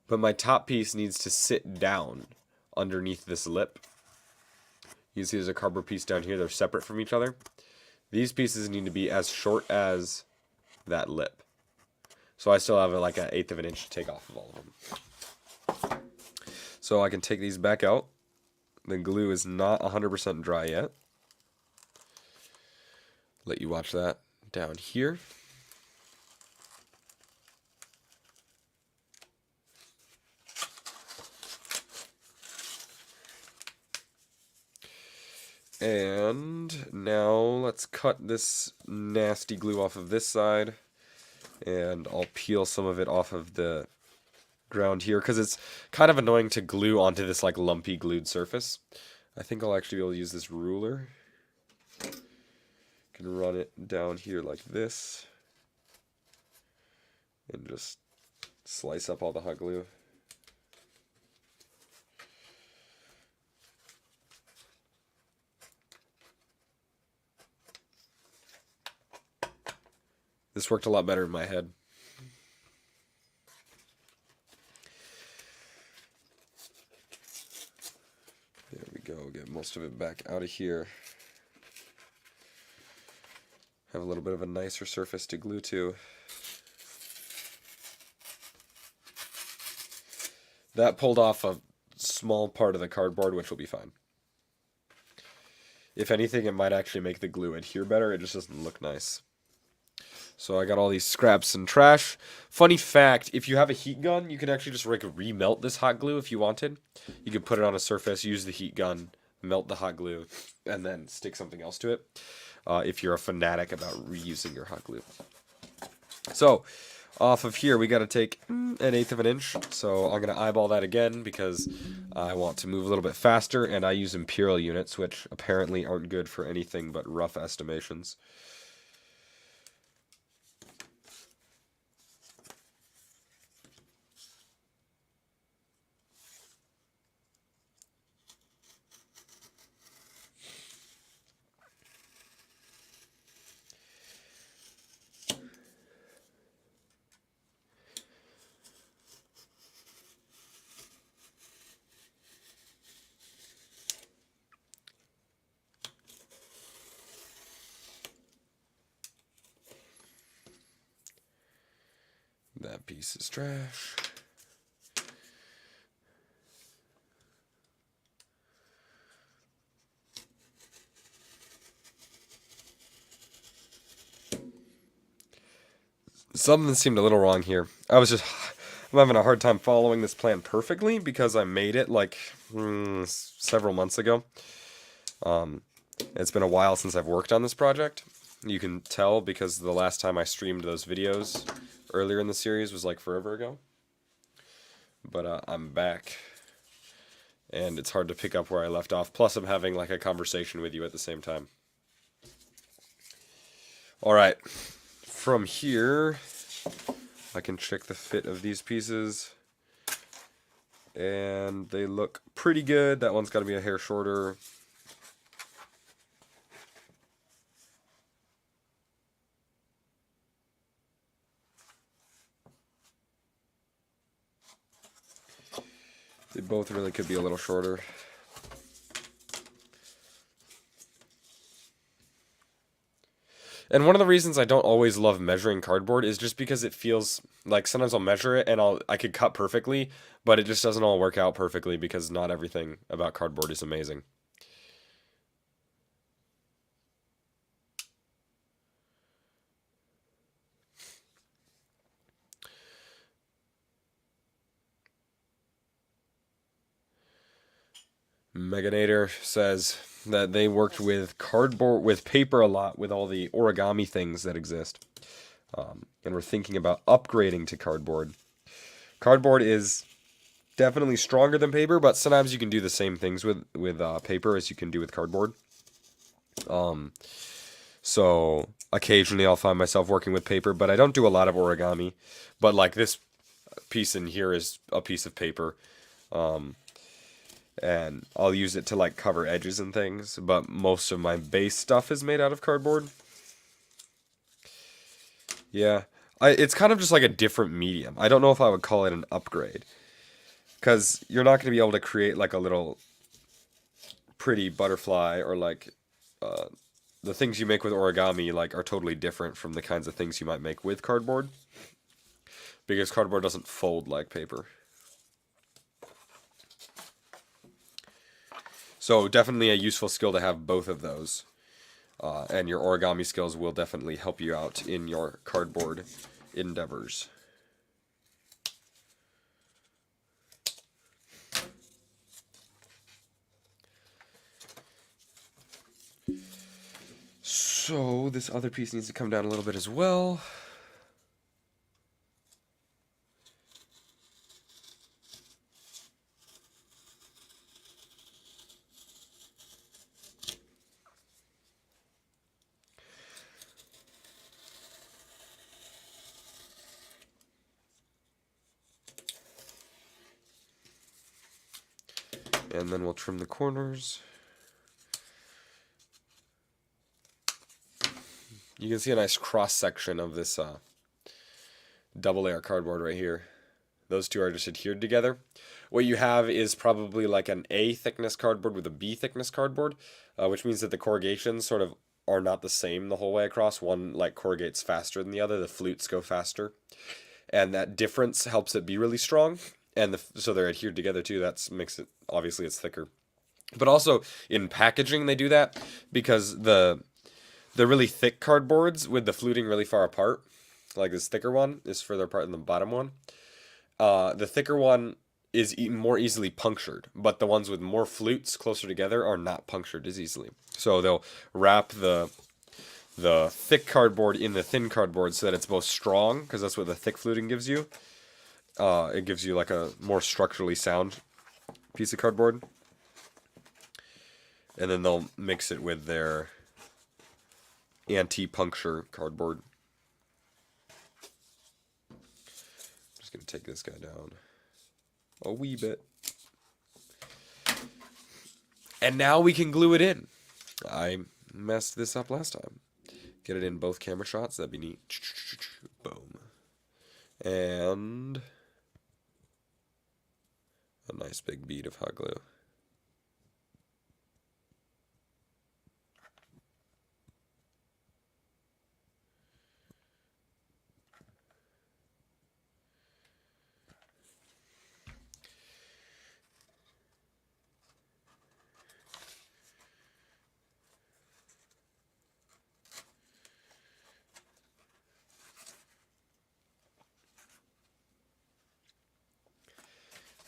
But my top piece needs to sit down underneath this lip. You can see there's a cardboard piece down here. They're separate from each other. These pieces need to be as short as that lip. So I still have like an 1/8 of an inch to take off of all of them. So I can take these back out. The glue is not 100% dry yet. Let you watch that down here. And now let's cut this nasty glue off of this side. And I'll peel some of it off of the ground here because it's kind of annoying to glue onto this like lumpy glued surface. I think I'll actually be able to use this ruler. Can run it down here like this. And just slice up all the hot glue. This worked a lot better in my head. There we go. Get most of it back out of here. Have a little bit of a nicer surface to glue to. That pulled off a small part of the cardboard, which will be fine. If anything, it might actually make the glue adhere better. It just doesn't look nice. So I got all these scraps and trash. Funny fact, if you have a heat gun, you can actually just like remelt this hot glue if you wanted. You could put it on a surface, use the heat gun, melt the hot glue, and then stick something else to it. If you're a fanatic about reusing your hot glue. So off of here, we got to take an 1/8 of an inch. So I'm going to eyeball that again because I want to move a little bit faster, and I use imperial units, which apparently aren't good for anything but rough estimations. That piece is trash. Something seemed a little wrong here. I'm having a hard time following this plan perfectly because I made it like several months ago. It's been a while since I've worked on this project. You can tell because the last time I streamed those videos earlier in the series was like forever ago. But I'm back. And it's hard to pick up where I left off. Plus I'm having like a conversation with you at the same time. Alright. From here, I can check the fit of these pieces. And they look pretty good. That one's got to be a hair shorter. They both really could be a little shorter. And one of the reasons I don't always love measuring cardboard is just because it feels like sometimes I'll measure it and I could cut perfectly, but it just doesn't all work out perfectly because not everything about cardboard is amazing. Meganator says that they worked with cardboard, with paper a lot, with all the origami things that exist. And we're thinking about upgrading to cardboard. Cardboard is definitely stronger than paper, but sometimes you can do the same things with paper as you can do with cardboard. So occasionally I'll find myself working with paper, but I don't do a lot of origami. But like this piece in here is a piece of paper. And I'll use it to like cover edges and things, but most of my base stuff is made out of cardboard. Yeah, it's kind of just like a different medium. I don't know if I would call it an upgrade, because you're not going to be able to create like a little pretty butterfly, or like the things you make with origami like are totally different from the kinds of things you might make with cardboard, because cardboard doesn't fold like paper. So definitely a useful skill to have both of those. And your origami skills will definitely help you out in your cardboard endeavors. So this other piece needs to come down a little bit as well. And then we'll trim the corners. You can see a nice cross section of this double layer cardboard right here. Those two are just adhered together. What you have is probably like an A thickness cardboard with a B thickness cardboard, which means that the corrugations sort of are not the same the whole way across. One like corrugates faster than the other. The flutes go faster, and that difference helps it be really strong. And so they're adhered together too. That makes it, obviously it's thicker. But also in packaging they do that, because the really thick cardboards with the fluting really far apart, like this thicker one is further apart than the bottom one. The thicker one is more easily punctured, but the ones with more flutes closer together are not punctured as easily. So they'll wrap the thick cardboard in the thin cardboard so that it's both strong, because that's what the thick fluting gives you. It gives you like a more structurally sound piece of cardboard. And then they'll mix it with their anti-puncture cardboard. Just going to take this guy down a wee bit. And now we can glue it in. I messed this up last time. Get it in both camera shots. That'd be neat. Boom. And a nice big bead of hot glue.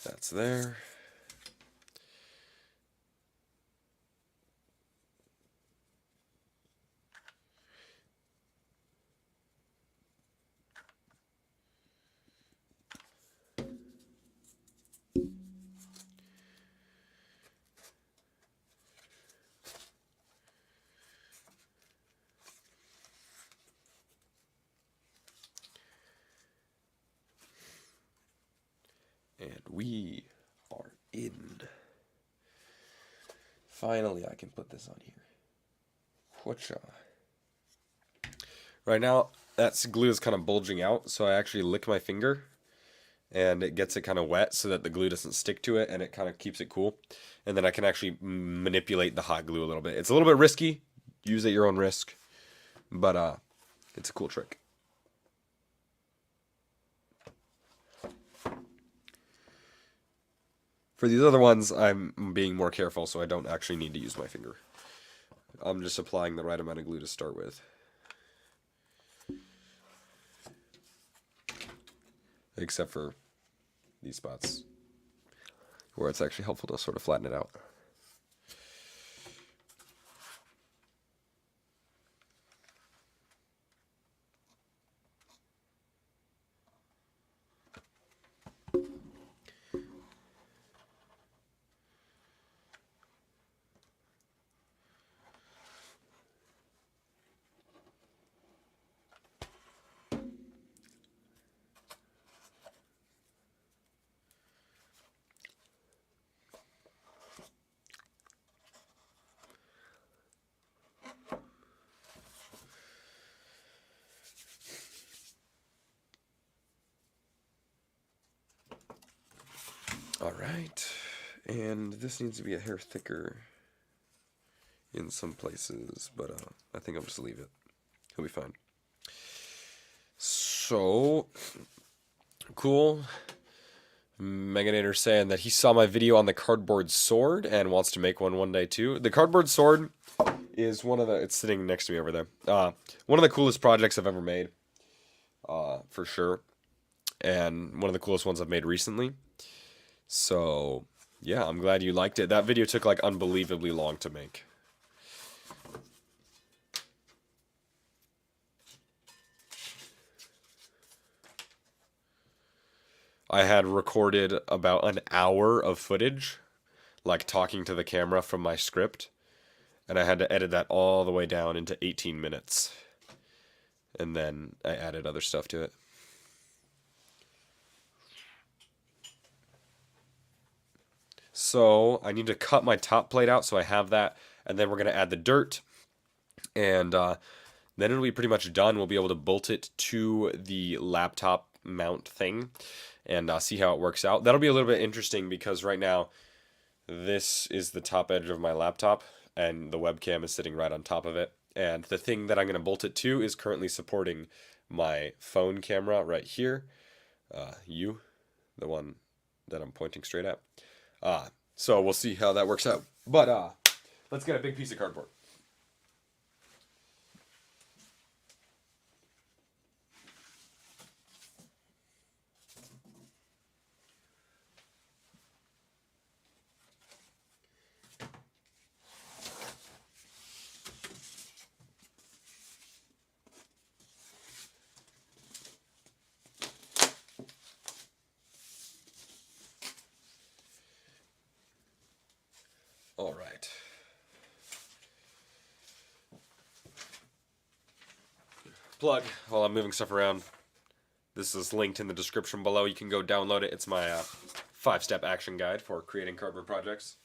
That's there. And we are in. Finally, I can put this on here. Whatcha? Right now, that glue is kind of bulging out, so I actually lick my finger, and it gets it kind of wet so that the glue doesn't stick to it, and it kind of keeps it cool. And then I can actually manipulate the hot glue a little bit. It's a little bit risky. Use at your own risk. But it's a cool trick. For these other ones, I'm being more careful, so I don't actually need to use my finger. I'm just applying the right amount of glue to start with. Except for these spots, where it's actually helpful to sort of flatten it out. right. And this needs to be a hair thicker in some places, but I think I'll just leave it. He'll be fine. So, cool. Meganator saying that he saw my video on the cardboard sword and wants to make one day too. The cardboard sword is one of the, it's sitting next to me over there. One of the coolest projects I've ever made, for sure. And one of the coolest ones I've made recently. So, yeah, I'm glad you liked it. That video took like unbelievably long to make. I had recorded about an hour of footage, like talking to the camera from my script, and I had to edit that all the way down into 18 minutes. And then I added other stuff to it. So I need to cut my top plate out, so I have that, and then we're going to add the dirt, and then it'll be pretty much done. We'll be able to bolt it to the laptop mount thing and see how it works out. That'll be a little bit interesting because right now this is the top edge of my laptop and the webcam is sitting right on top of it. And the thing that I'm going to bolt it to is currently supporting my phone camera right here. The one that I'm pointing straight at. So we'll see how that works out. But let's get a big piece of cardboard. All right. Plug while I'm moving stuff around. This is linked in the description below. You can go download it. It's my 5-step action guide for creating cardboard projects.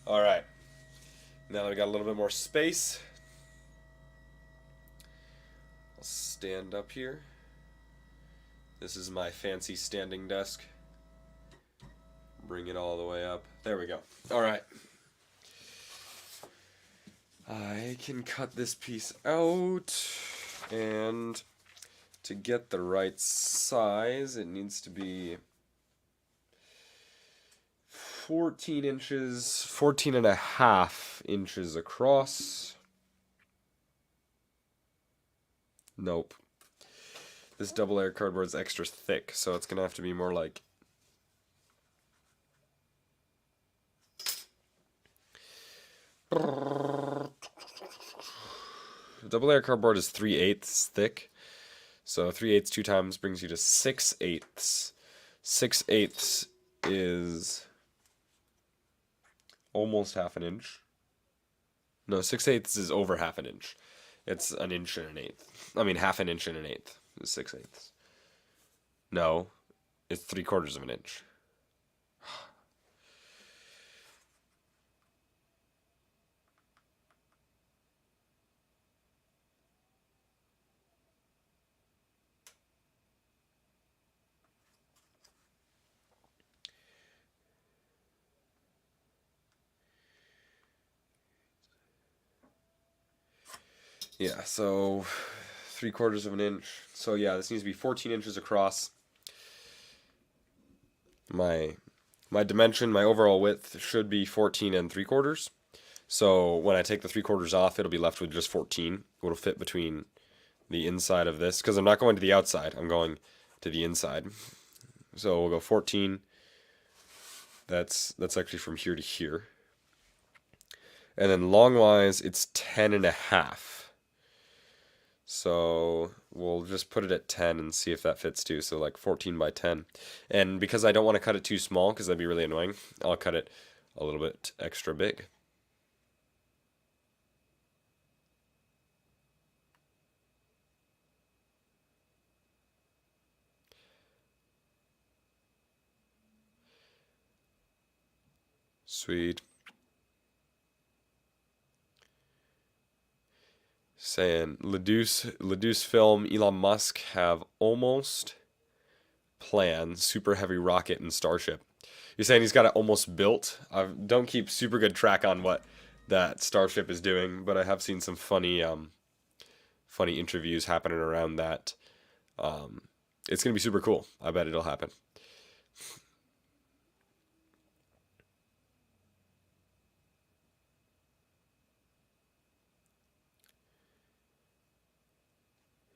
All right. Now that we got a little bit more space, I'll stand up here. This is my fancy standing desk. Bring it all the way up. There we go. All right. I can cut this piece out, and to get the right size, it needs to be 14 inches, 14 and a half inches across. Nope. This double layer cardboard is extra thick, so it's gonna have to be more like double layer cardboard is 3/8 thick, so 3/8 2 times brings you to 6/8. 6/8 is almost half an inch. No, 6/8 is over half an inch. It's an inch and an eighth. I mean, half an inch and an eighth is 6/8. No, it's 3/4 of an inch. Yeah, so 3/4 of an inch. So yeah, this needs to be 14 inches across. My dimension, my overall width should be 14 3/4. So when I take the 3/4 off, it'll be left with just 14. It'll fit between the inside of this, because I'm not going to the outside, I'm going to the inside. So we'll go 14. That's actually from here to here. And then long-wise, it's 10 and a half. So we'll just put it at 10 and see if that fits too. So like 14 by 10. And because I don't want to cut it too small, because that'd be really annoying, I'll cut it a little bit extra big. Sweet. Saying Leduce Film, Elon Musk have almost planned super heavy rocket and Starship. You're saying he's got it almost built? I don't keep super good track on what that Starship is doing, but I have seen some funny interviews happening around that. It's gonna be super cool. I bet it'll happen.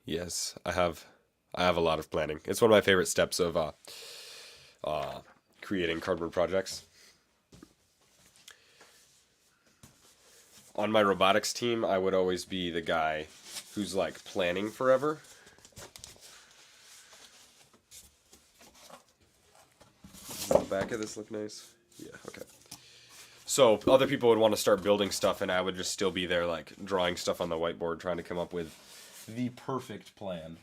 Yes, I have a lot of planning. It's one of my favorite steps of creating cardboard projects. On my robotics team, I would always be the guy who's like planning forever. Does the back of this look nice? Yeah, okay. So other people would want to start building stuff, and I would just still be there like drawing stuff on the whiteboard, trying to come up with the perfect plan.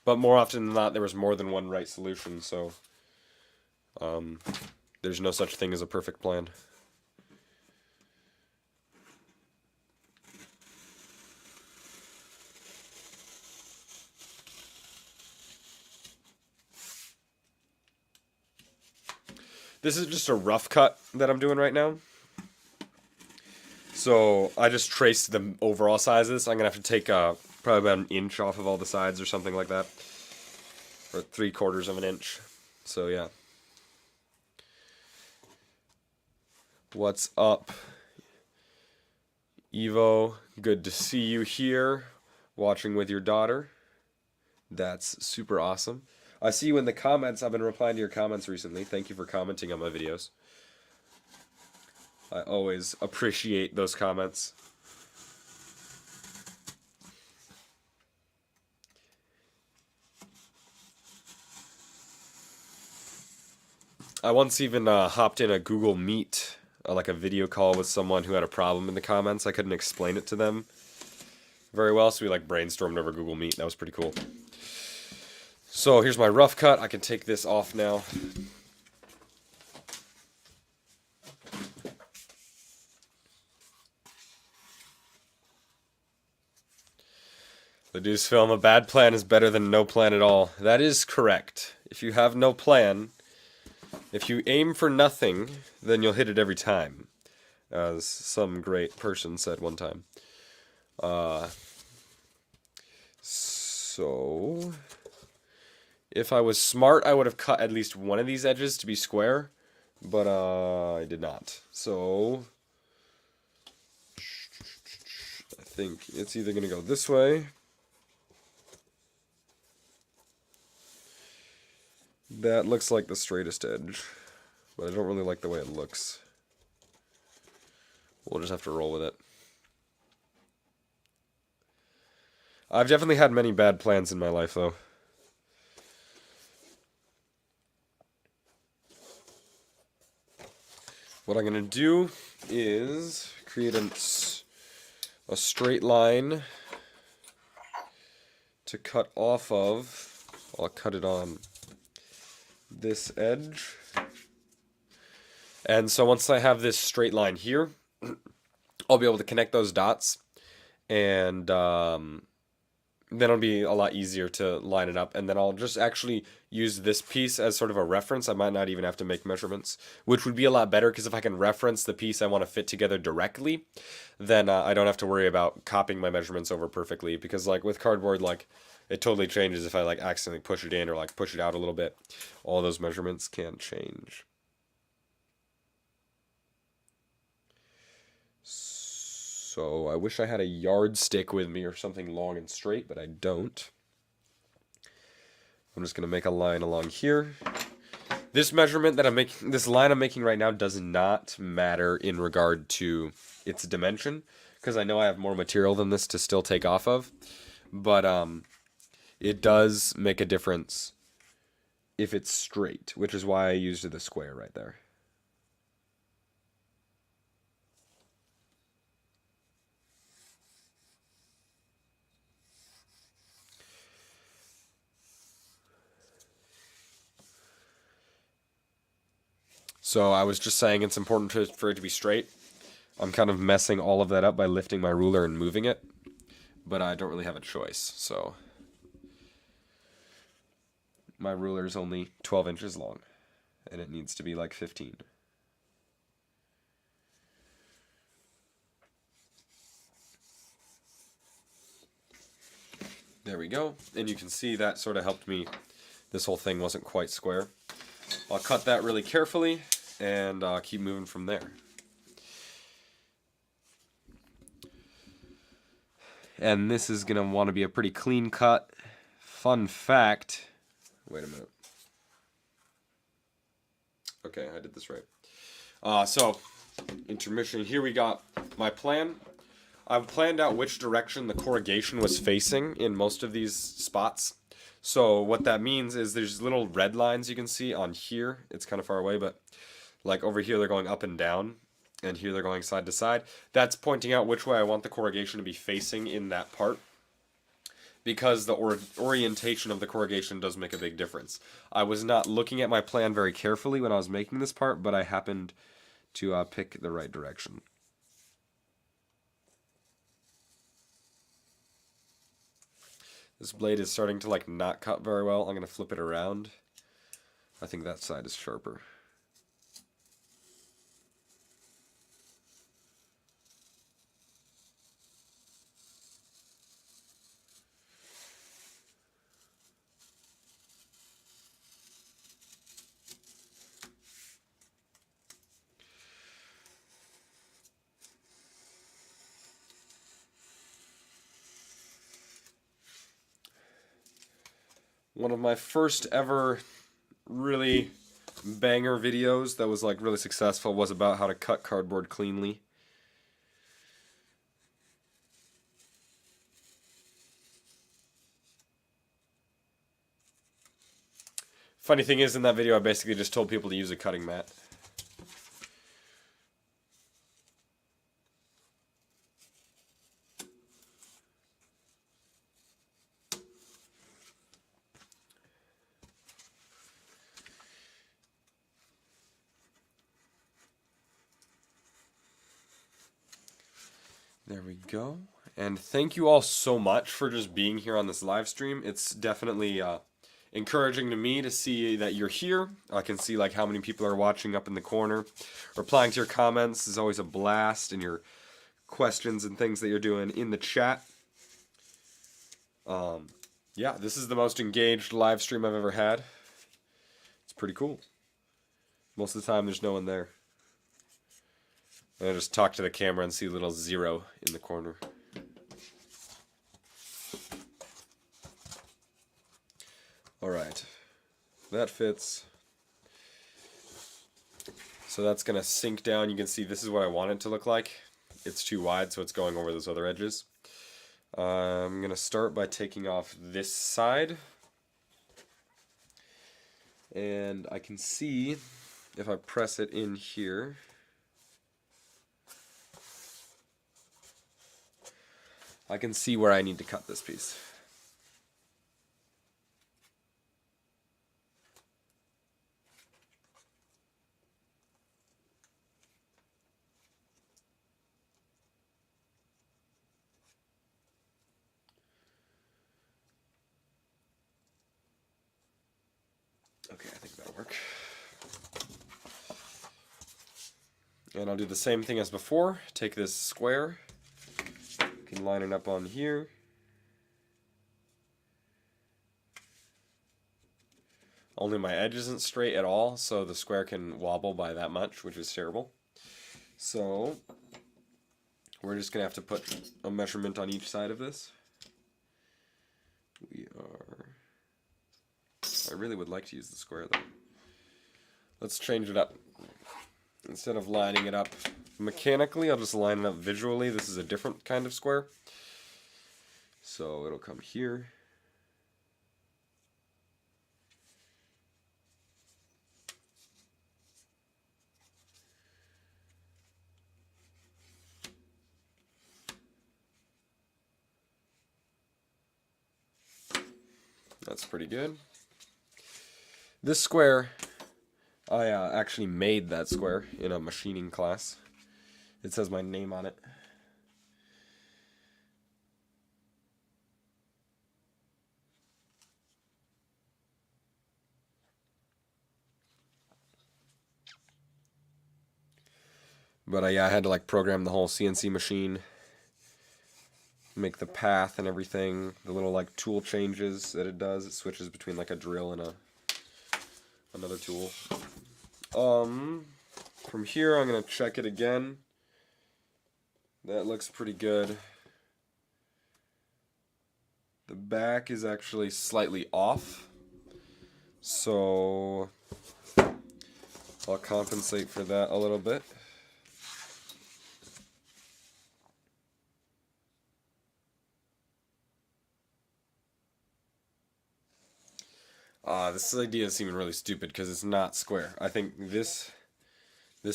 But more often than not, there was more than one right solution, so there's no such thing as a perfect plan. This is just a rough cut that I'm doing right now. So I just traced the overall size of this. I'm going to have to take probably about an inch off of all the sides or something like that. Or 3/4 of an inch. So yeah. What's up, Evo? Good to see you here, watching with your daughter. That's super awesome. I see you in the comments. I've been replying to your comments recently. Thank you for commenting on my videos. I always appreciate those comments. I once even hopped in a Google Meet, like a video call with someone who had a problem in the comments. I couldn't explain it to them very well, so we like brainstormed over Google Meet. That was pretty cool. So here's my rough cut. I can take this off now. Leduce Film, a bad plan is better than no plan at all. That is correct. If you have no plan, if you aim for nothing, then you'll hit it every time, as some great person said one time. So if I was smart, I would have cut at least one of these edges to be square, but I did not. So I think it's either going to go this way. That looks like the straightest edge, but I don't really like the way it looks. We'll just have to roll with it. I've definitely had many bad plans in my life, though. What I'm going to do is create a straight line to cut off of. I'll cut it on this edge. And so once I have this straight line here, I'll be able to connect those dots, and then it'll be a lot easier to line it up, and then I'll just actually use this piece as sort of a reference. I might not even have to make measurements, which would be a lot better, because if I can reference the piece I want to fit together directly, then I don't have to worry about copying my measurements over perfectly, because like with cardboard, like it totally changes if I like accidentally push it in or like push it out a little bit. All those measurements can change. So I wish I had a yardstick with me or something long and straight, but I don't. I'm just going to make a line along here. This measurement that I'm making, this line I'm making right now does not matter in regard to its dimension, because I know I have more material than this to still take off of. But it does make a difference if it's straight, which is why I used the square right there. So I was just saying it's important for it to be straight. I'm kind of messing all of that up by lifting my ruler and moving it, but I don't really have a choice. So my ruler is only 12 inches long, and it needs to be like 15. There we go, and you can see that sort of helped me. This whole thing wasn't quite square. I'll cut that really carefully and keep moving from there. And this is going to want to be a pretty clean cut. Fun fact, wait a minute. Okay, I did this right. So, intermission, here we got my plan. I've planned out which direction the corrugation was facing in most of these spots. So what that means is there's little red lines you can see on here. It's kind of far away, but like over here they're going up and down, and here they're going side to side. That's pointing out which way I want the corrugation to be facing in that part, because the orientation of the corrugation does make a big difference. I was not looking at my plan very carefully when I was making this part, but I happened to pick the right direction. This blade is starting to like not cut very well. I'm going to flip it around. I think that side is sharper. One of my first ever really banger videos that was like really successful was about how to cut cardboard cleanly. Funny thing is, in that video I basically just told people to use a cutting mat. There we go. And thank you all so much for just being here on this live stream. It's definitely encouraging to me to see that you're here. I can see like how many people are watching up in the corner. Replying to your comments is always a blast, and your questions and things that you're doing in the chat. Yeah, this is the most engaged live stream I've ever had. It's pretty cool. Most of the time there's no one there. And I just talk to the camera and see a little 0 in the corner. Alright, that fits. So that's going to sink down. You can see this is what I want it to look like. It's too wide, so it's going over those other edges. I'm going to start by taking off this side. And I can see, if I press it in here, I can see where I need to cut this piece. Okay, I think that'll work. And I'll do the same thing as before. Take this square, can line it up on here. Only my edge isn't straight at all, so the square can wobble by that much, which is terrible. So we're just going to have to put a measurement on each side of this. I really would like to use the square though. Let's change it up. Instead of lining it up mechanically, I'll just line it up visually. This is a different kind of square. So it'll come here. That's pretty good. This square I actually made that square in a machining class. It says my name on it. But yeah, I had to like program the whole CNC machine, make the path and everything, the little like tool changes that it does. It switches between like a drill and another tool. From here I'm gonna check it again. That looks pretty good. The back is actually slightly off, so I'll compensate for that a little bit. This idea is seeming really stupid because it's not square. I think this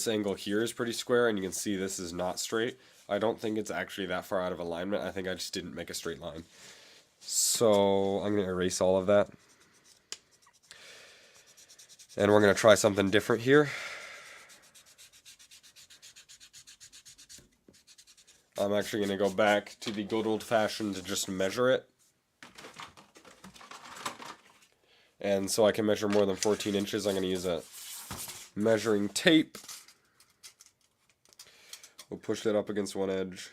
angle here is pretty square, and you can see this is not straight. I don't think it's actually that far out of alignment. I think I just didn't make a straight line. So I'm going to erase all of that. And we're going to try something different here. I'm actually going to go back to the good old-fashioned to just measure it. And so I can measure more than 14 inches, I'm going to use a measuring tape. We'll push that up against one edge.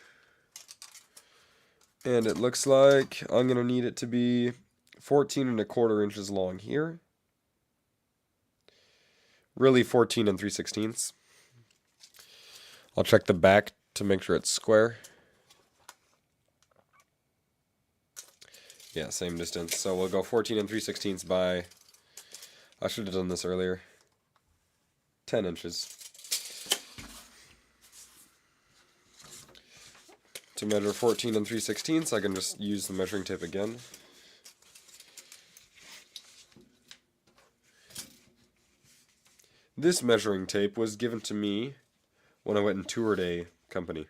And it looks like I'm going to need it to be 14¼ inches long here. Really 14 3/16. I'll check the back to make sure it's square. Yeah, same distance. So we'll go 14 3/16 by, I should have done this earlier, 10 inches. To measure 14 3/16, I can just use the measuring tape again. This measuring tape was given to me when I went and toured a company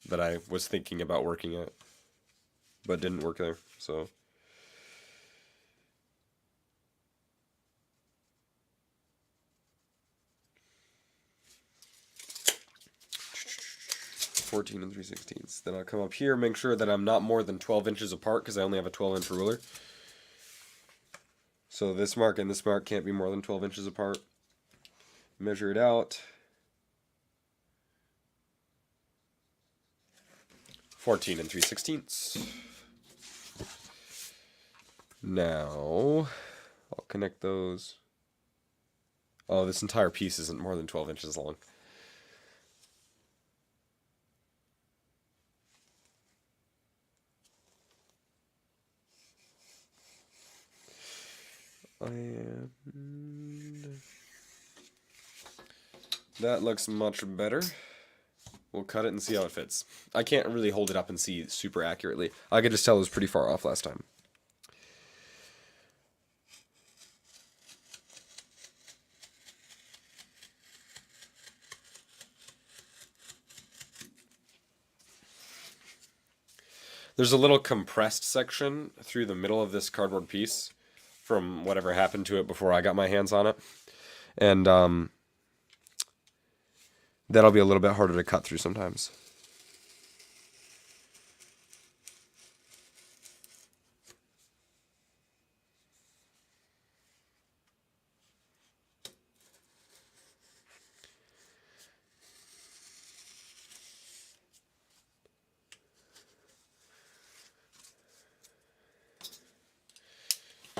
that I was thinking about working at, but didn't work there, so. (14 3/16). Then I'll come up here, make sure that I'm not more than 12 inches apart because I only have a 12-inch ruler. So this mark and this mark can't be more than 12 inches apart. Measure it out. 14 3/16. Now, I'll connect those. Oh, this entire piece isn't more than 12 inches long. That looks much better. We'll cut it and see how it fits. I can't really hold it up and see super accurately. I could just tell it was pretty far off last time. There's a little compressed section through the middle of this cardboard piece from whatever happened to it before I got my hands on it. And that'll be a little bit harder to cut through sometimes.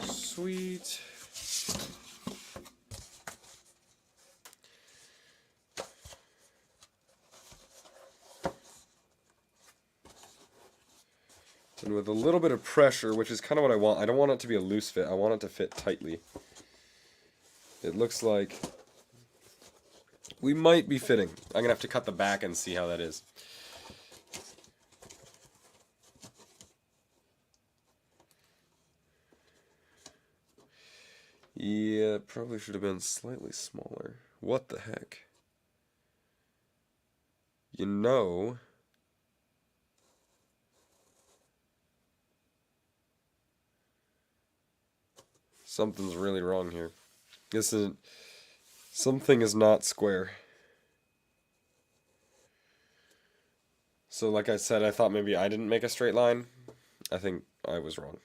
Sweet. And with a little bit of pressure, which is kind of what I want. I don't want it to be a loose fit. I want it to fit tightly. It looks like we might be fitting. I'm going to have to cut the back and see how that is. Yeah, probably should have been slightly smaller. What the heck? You know, something's really wrong here. This isn't. Something is not square. So like I said, I thought maybe I didn't make a straight line. I think I was wrong.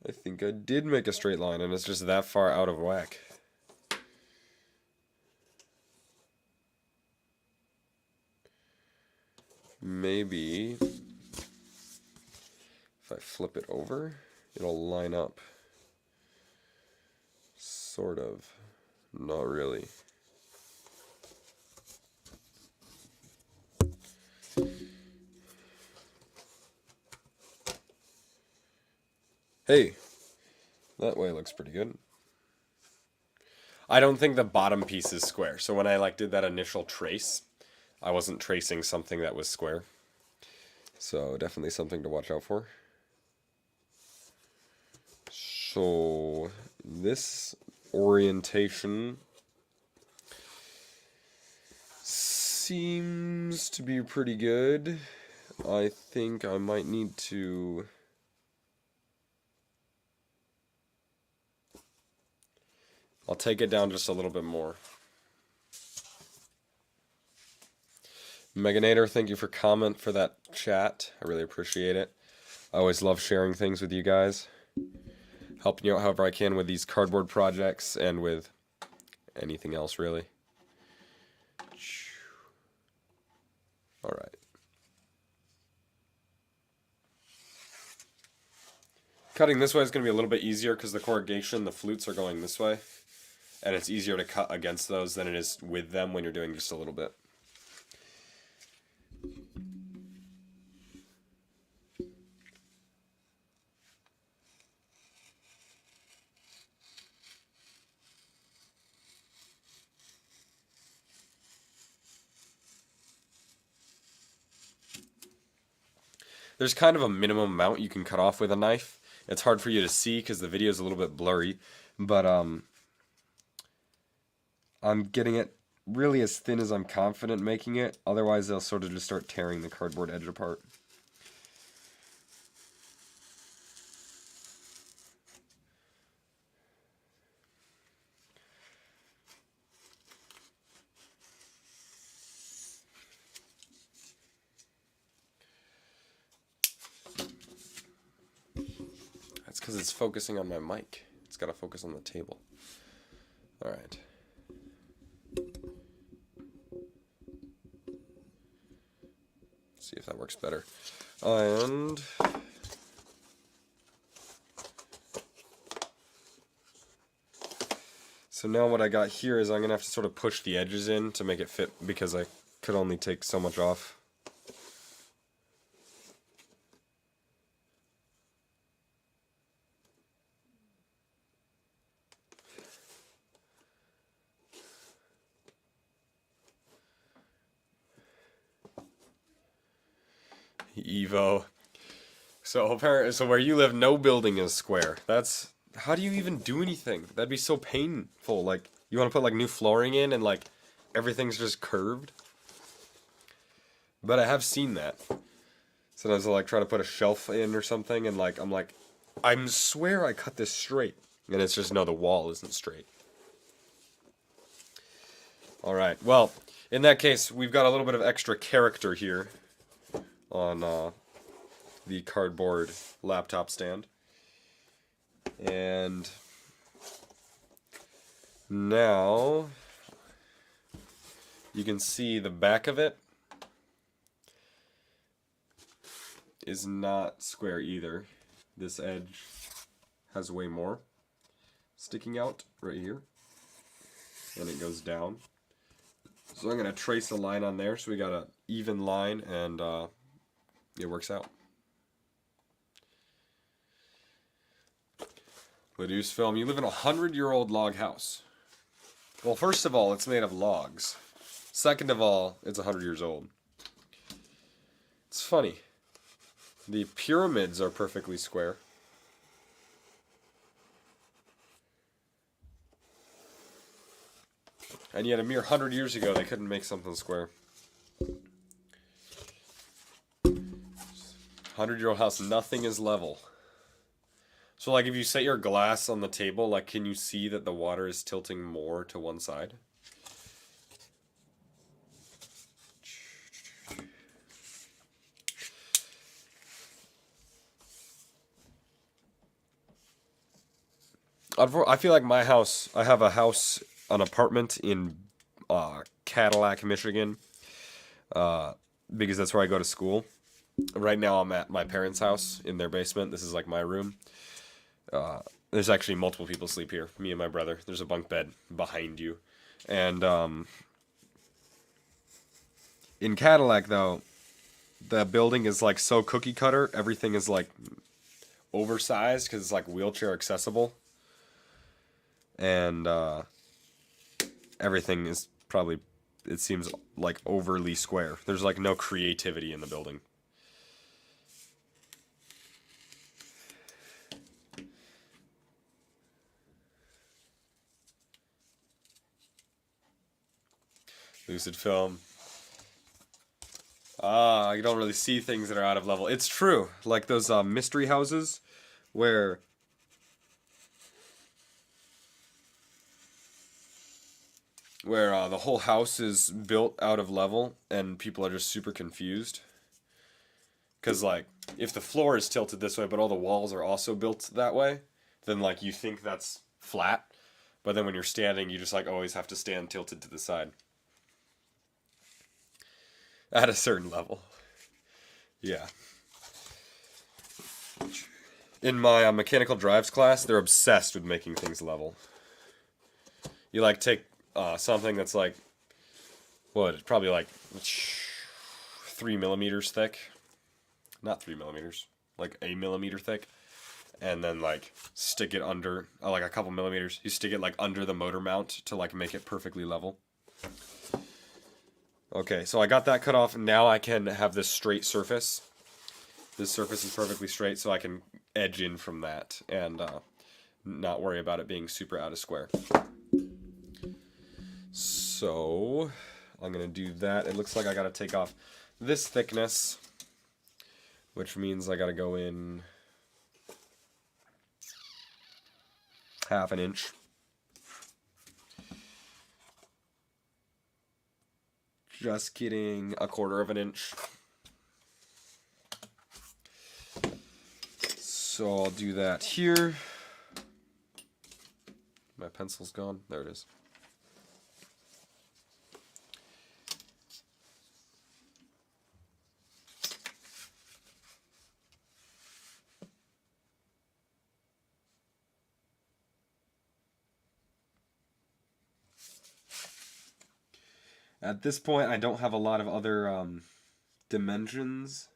I think I did make a straight line, and it's just that far out of whack. Maybe if I flip it over, it'll line up. Sort of. Not really. Hey, that way looks pretty good. I don't think the bottom piece is square. So when I did that initial trace, I wasn't tracing something that was square. So definitely something to watch out for. So this orientation seems to be pretty good. I think I might need to I'll take it down just a little bit more. Meganator, thank you for that chat. I really appreciate it. I always love sharing things with you guys. Helping you out however I can with these cardboard projects and with anything else, really. Alright. Cutting this way is going to be a little bit easier because the corrugation, the flutes are going this way. And it's easier to cut against those than it is with them when you're doing just a little bit. There's kind of a minimum amount you can cut off with a knife. It's hard for you to see because the video is a little bit blurry, but I'm getting it really as thin as I'm confident making it. Otherwise, they'll sort of just start tearing the cardboard edge apart. That's because it's focusing on my mic. It's got to focus on the table. All right. See if that works better. And so now what I got here is I'm going to have to sort of push the edges in to make it fit because I could only take so much off. Evo. So apparently, so where you live, no building is square. That's, how do you even do anything? That'd be so painful. Like, you want to put new flooring in and everything's just curved. But I have seen that. Sometimes I'll try to put a shelf in or something and I swear I cut this straight. And it's just, no, the wall isn't straight. Alright, well, in that case, we've got a little bit of extra character here on the cardboard laptop stand. And now you can see the back of it is not square either. This edge has way more sticking out right here, and it goes down. So I'm going to trace a line on there so we got an even line, and it works out. Reduce film. You live in a 100-year-old log house. Well, first of all, it's made of logs. Second of all, it's 100 years old. It's funny. The pyramids are perfectly square. And yet a mere 100 years ago, they couldn't make something square. 100-year-old house, nothing is level. So like if you set your glass on the table, like can you see that the water is tilting more to one side? I feel like my house, I have a house, an apartment in Cadillac, Michigan, because that's where I go to school. Right now I'm at my parents' house in their basement. This is like my room. There's actually multiple people sleep here. Me and my brother. There's a bunk bed behind you. And in Cadillac, though, the building is like so cookie cutter. Everything is like oversized because it's like wheelchair accessible. And everything is probably, it seems like overly square. There's like no creativity in the building. Lucid film. You don't really see things that are out of level. It's true. Like those mystery houses where the whole house is built out of level and people are just super confused. Because, like, if the floor is tilted this way but all the walls are also built that way, then, like, you think that's flat. But then when you're standing, you just, like, always have to stand tilted to the side. At a certain level. Yeah. In my mechanical drives class, they're obsessed with making things level. You, like, take something that's, like, what, it's probably, like, 3 millimeters thick. Not 3 millimeters. Like, a millimeter thick. And then, like, stick it under, like, a couple millimeters. You stick it, like, under the motor mount to, like, make it perfectly level. Okay, so I got that cut off, and now I can have this straight surface. This surface is perfectly straight, so I can edge in from that and not worry about it being super out of square. So I'm going to do that. It looks like I got to take off this thickness, which means I got to go in half an inch. Just kidding, a quarter of an inch. So I'll do that here. My pencil's gone. There it is. At this point, I don't have a lot of other dimensions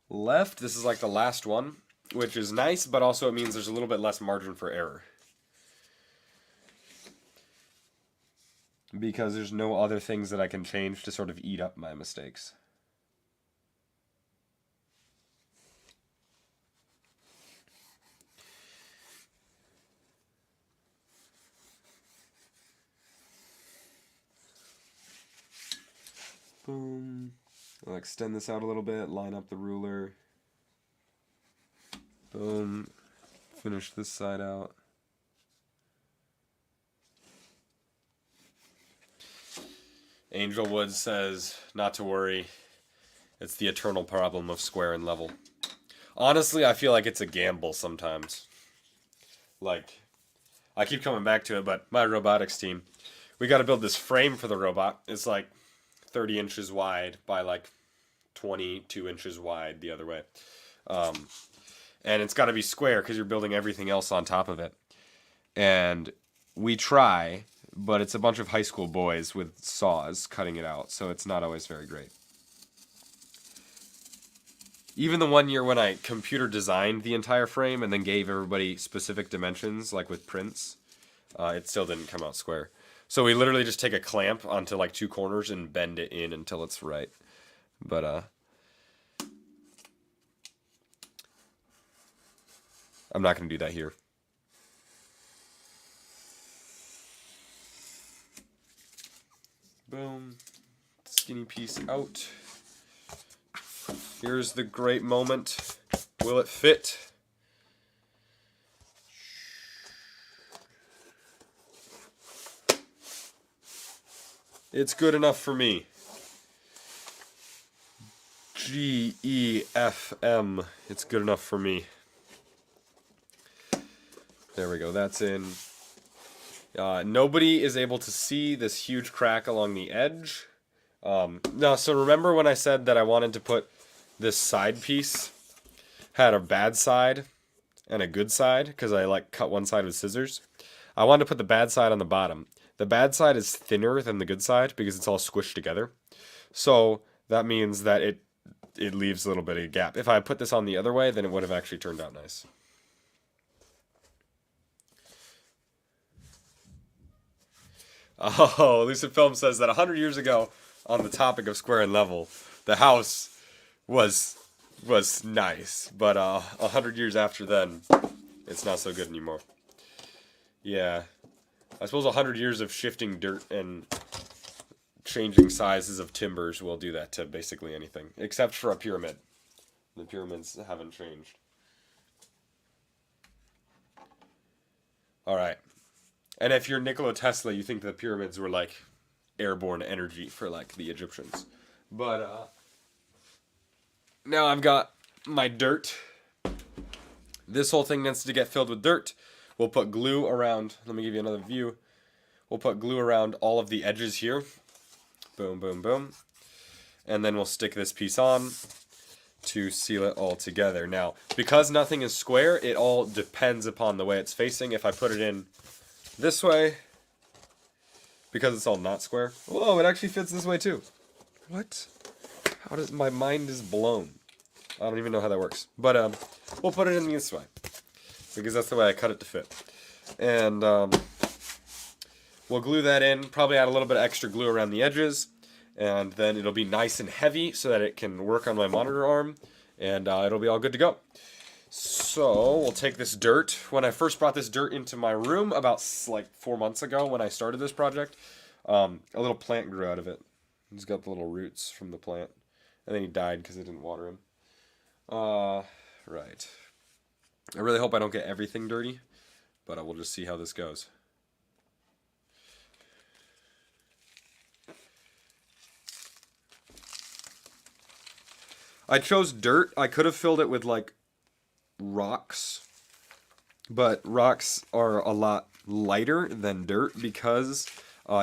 left. This is like the last one, which is nice, but also it means there's a little bit less margin for error. Because there's no other things that I can change to sort of eat up my mistakes. Boom. I'll extend this out a little bit, line up the ruler. Boom. Finish this side out. Angel Woods says, not to worry. It's the eternal problem of square and level. Honestly, I feel like it's a gamble sometimes. Like, I keep coming back to it, but my robotics team, we got to build this frame for the robot. It's like 30 inches wide by like 22 inches wide the other way. And it's got to be square because you're building everything else on top of it. And we try, but it's a bunch of high school boys with saws cutting it out, so it's not always very great. Even the one year when I computer designed the entire frame and then gave everybody specific dimensions, like with prints, it still didn't come out square. So we literally just take a clamp onto like two corners and bend it in until it's right. But I'm not going to do that here. Boom. Skinny piece out. Here's the great moment. Will it fit? It's good enough for me. GEFM. It's good enough for me. There we go. That's in. Nobody is able to see this huge crack along the edge. Now, so remember when I said that I wanted to put this side piece had a bad side and a good side because I like cut one side with scissors. I wanted to put the bad side on the bottom. The bad side is thinner than the good side because it's all squished together. So that means that it leaves a little bit of a gap. If I put this on the other way, then it would have actually turned out nice. Oh, Lucid Film says that 100 years ago, on the topic of square and level, the house was nice, but 100 years after then, it's not so good anymore. Yeah, I suppose 100 years of shifting dirt and changing sizes of timbers will do that to basically anything, except for a pyramid. The pyramids haven't changed. All right. And if you're Nikola Tesla, you think the pyramids were like airborne energy for like the Egyptians. But now I've got my dirt. This whole thing needs to get filled with dirt. We'll put glue around. Let me give you another view. We'll put glue around all of the edges here. Boom, boom, boom. And then we'll stick this piece on to seal it all together. Now, because nothing is square, it all depends upon the way it's facing. If I put it in this way, because it's all not square. Whoa, it actually fits this way too. What? How does my mind is blown? I don't even know how that works. But we'll put it in this way because that's the way I cut it to fit. And we'll glue that in. Probably add a little bit of extra glue around the edges, and then it'll be nice and heavy so that it can work on my monitor arm, and it'll be all good to go. So we'll take this dirt. When I first brought this dirt into my room about like 4 months ago when I started this project, a little plant grew out of it. He's got the little roots from the plant. And then he died because I didn't water him. Right. I really hope I don't get everything dirty, but we'll just see how this goes. I chose dirt. I could have filled it with like rocks, but rocks are a lot lighter than dirt because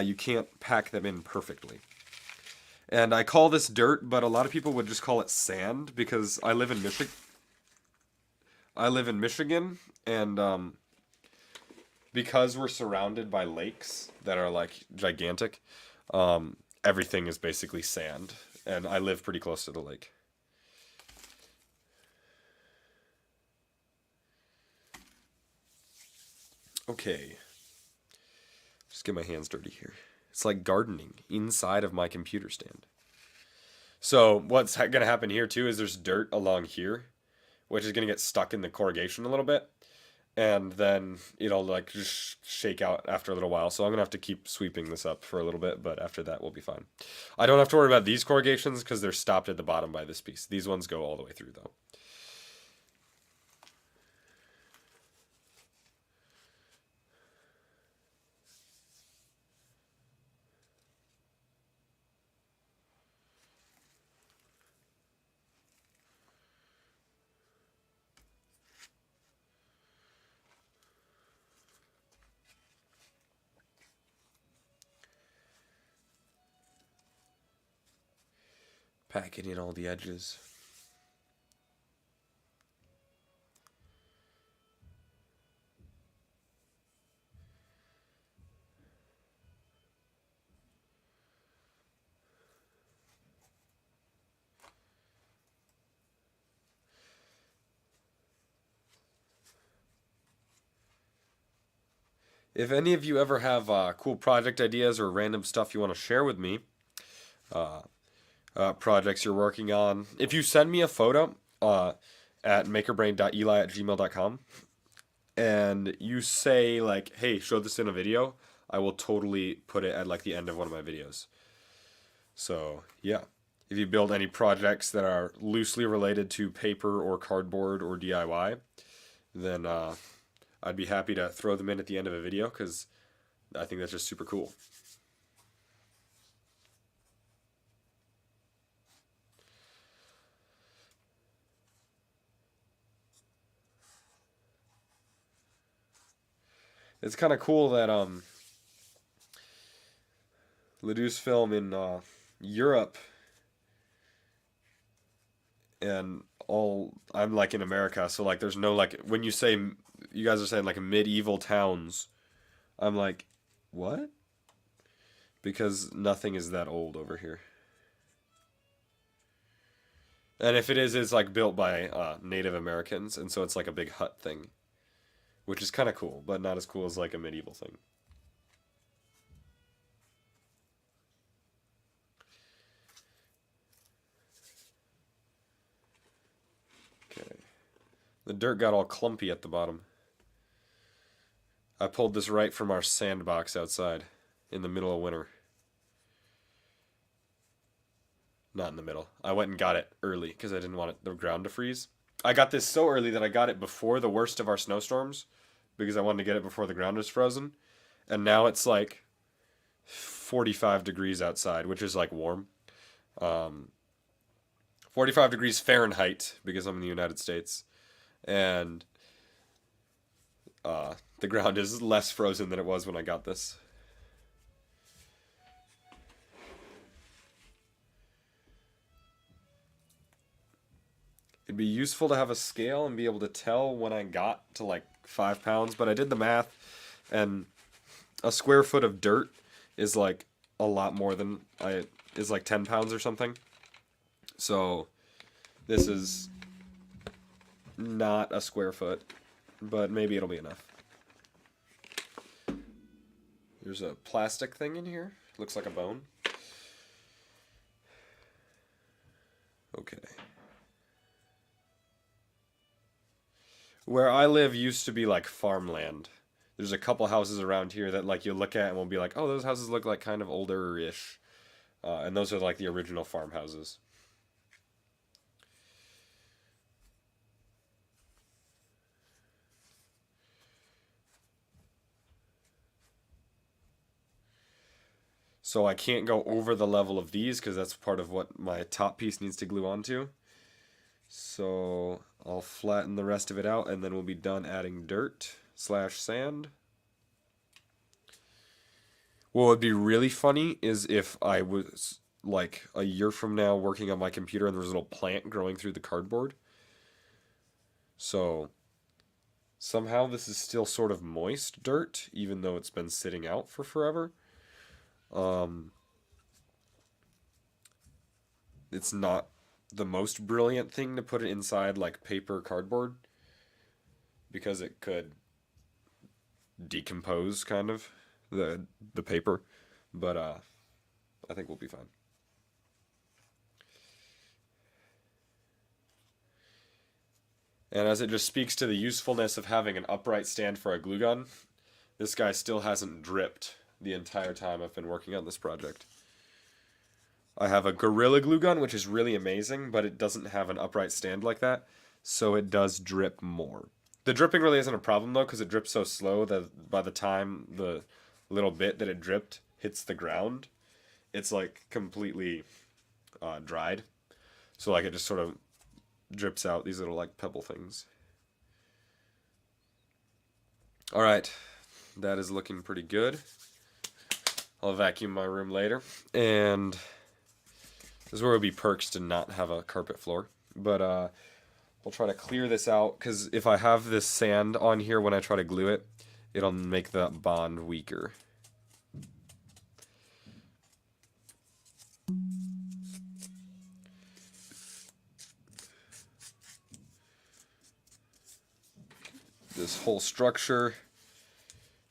you can't pack them in perfectly. And I call this dirt, but a lot of people would just call it sand because I live in Michigan. And because we're surrounded by lakes that are like gigantic, everything is basically sand, and I live pretty close to the lake. Okay, just get my hands dirty here. It's like gardening inside of my computer stand. So what's going to happen here too is there's dirt along here, which is going to get stuck in the corrugation a little bit, and then it'll like just shake out after a little while. So I'm going to have to keep sweeping this up for a little bit, but after that we'll be fine. I don't have to worry about these corrugations because they're stopped at the bottom by this piece. These ones go all the way through though. Packing in all the edges. If any of you ever have cool project ideas or random stuff you want to share with me, projects you're working on, if you send me a photo at makerbrain.eli@gmail.com and you say like, hey, show this in a video, I will totally put it at like the end of one of my videos. So yeah, if you build any projects that are loosely related to paper or cardboard or DIY, then I'd be happy to throw them in at the end of a video because I think that's just super cool. It's kind of cool that Ledoux film in Europe and all, I'm like in America, so like there's no like when you say, you guys are saying like medieval towns, I'm like, what? Because nothing is that old over here. And if it is, it's like built by Native Americans, and so it's like a big hut thing, which is kind of cool, but not as cool as like a medieval thing. Okay. The dirt got all clumpy at the bottom. I pulled this right from our sandbox outside in the middle of winter. Not in the middle. I went and got it early because I didn't want the ground to freeze. I got this so early that I got it before the worst of our snowstorms because I wanted to get it before the ground was frozen. And now it's like 45 degrees outside, which is like warm. 45 degrees Fahrenheit because I'm in the United States. And the ground is less frozen than it was when I got this. It'd be useful to have a scale and be able to tell when I got to like 5 pounds, but I did the math, and a square foot of dirt is like a lot more than is like 10 pounds or something. So this is not a square foot, but maybe it'll be enough. There's a plastic thing in here. Looks like a bone. Okay. Where I live used to be like farmland. There's a couple houses around here that like you look at and will be like, oh, those houses look like kind of older-ish. And those are like the original farmhouses. So I can't go over the level of these because that's part of what my top piece needs to glue onto. So I'll flatten the rest of it out and then we'll be done adding dirt / sand. What would be really funny is if I was like a year from now working on my computer and there was a little plant growing through the cardboard. So somehow this is still sort of moist dirt even though it's been sitting out for forever. It's not the most brilliant thing to put it inside like paper cardboard because it could decompose kind of the paper, but I think we'll be fine. And as it just speaks to the usefulness of having an upright stand for a glue gun, this guy still hasn't dripped the entire time I've been working on this project. I have a Gorilla glue gun, which is really amazing, but it doesn't have an upright stand like that, so it does drip more. The dripping really isn't a problem, though, because it drips so slow that by the time the little bit that it dripped hits the ground, it's, like, completely dried. So, like, it just sort of drips out these little, like, pebble things. Alright, that is looking pretty good. I'll vacuum my room later, and this is where it would be perks to not have a carpet floor. But we'll try to clear this out, because if I have this sand on here when I try to glue it, it'll make the bond weaker. This whole structure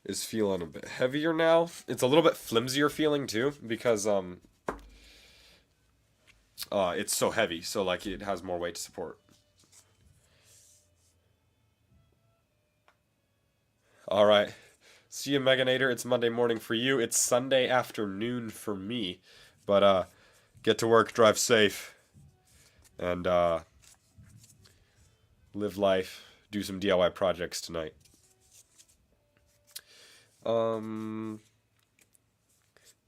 is feeling a bit heavier now. It's a little bit flimsier feeling too, because it's so heavy, so like it has more weight to support. Alright, see you Meganator. It's Monday morning for you. It's Sunday afternoon for me. But get to work, drive safe, and live life. Do some DIY projects tonight.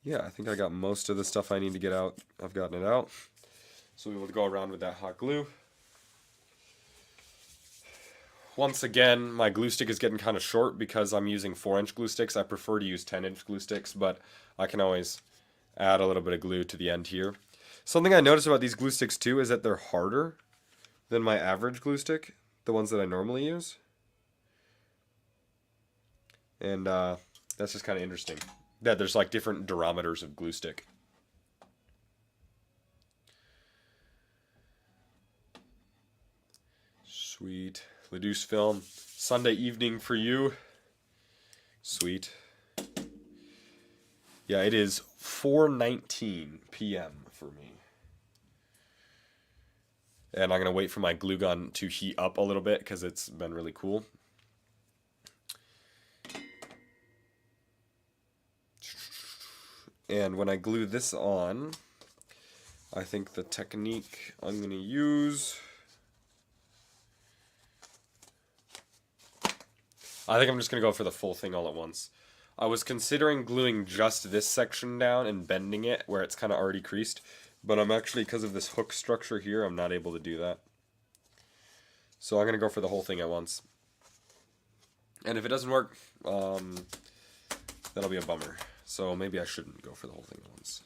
Yeah, I think I got most of the stuff I need to get out. I've gotten it out. So we will go around with that hot glue. Once again, my glue stick is getting kind of short because I'm using 4-inch glue sticks. I prefer to use 10-inch glue sticks, but I can always add a little bit of glue to the end here. Something I noticed about these glue sticks too is that they're harder than my average glue stick, the ones that I normally use. And that's just kind of interesting that there's like different diameters of glue stick. Sweet. Reduce film. Sunday evening for you. Sweet. Yeah, it is 4:19 p.m. for me. And I'm going to wait for my glue gun to heat up a little bit because it's been really cool. And when I glue this on, I think the technique I'm going to use... I think I'm just going to go for the full thing all at once. I was considering gluing just this section down and bending it where it's kind of already creased. But I'm actually, because of this hook structure here, I'm not able to do that. So I'm going to go for the whole thing at once. And if it doesn't work, that'll be a bummer. So maybe I shouldn't go for the whole thing at once.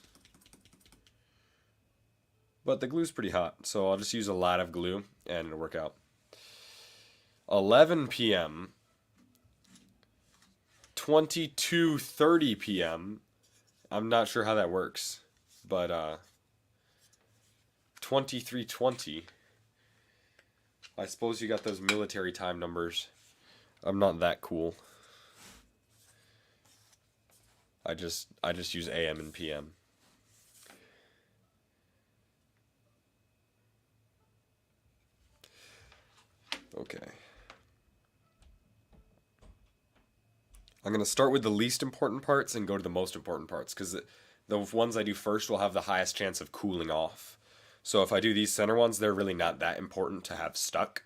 But the glue's pretty hot, so I'll just use a lot of glue and it'll work out. 11 p.m. 22:30 p.m. I'm not sure how that works, but 23:20. I suppose you got those military time numbers. I'm not that cool. I just use AM and PM. Okay. I'm going to start with the least important parts and go to the most important parts, because the ones I do first will have the highest chance of cooling off. So if I do these center ones, they're really not that important to have stuck.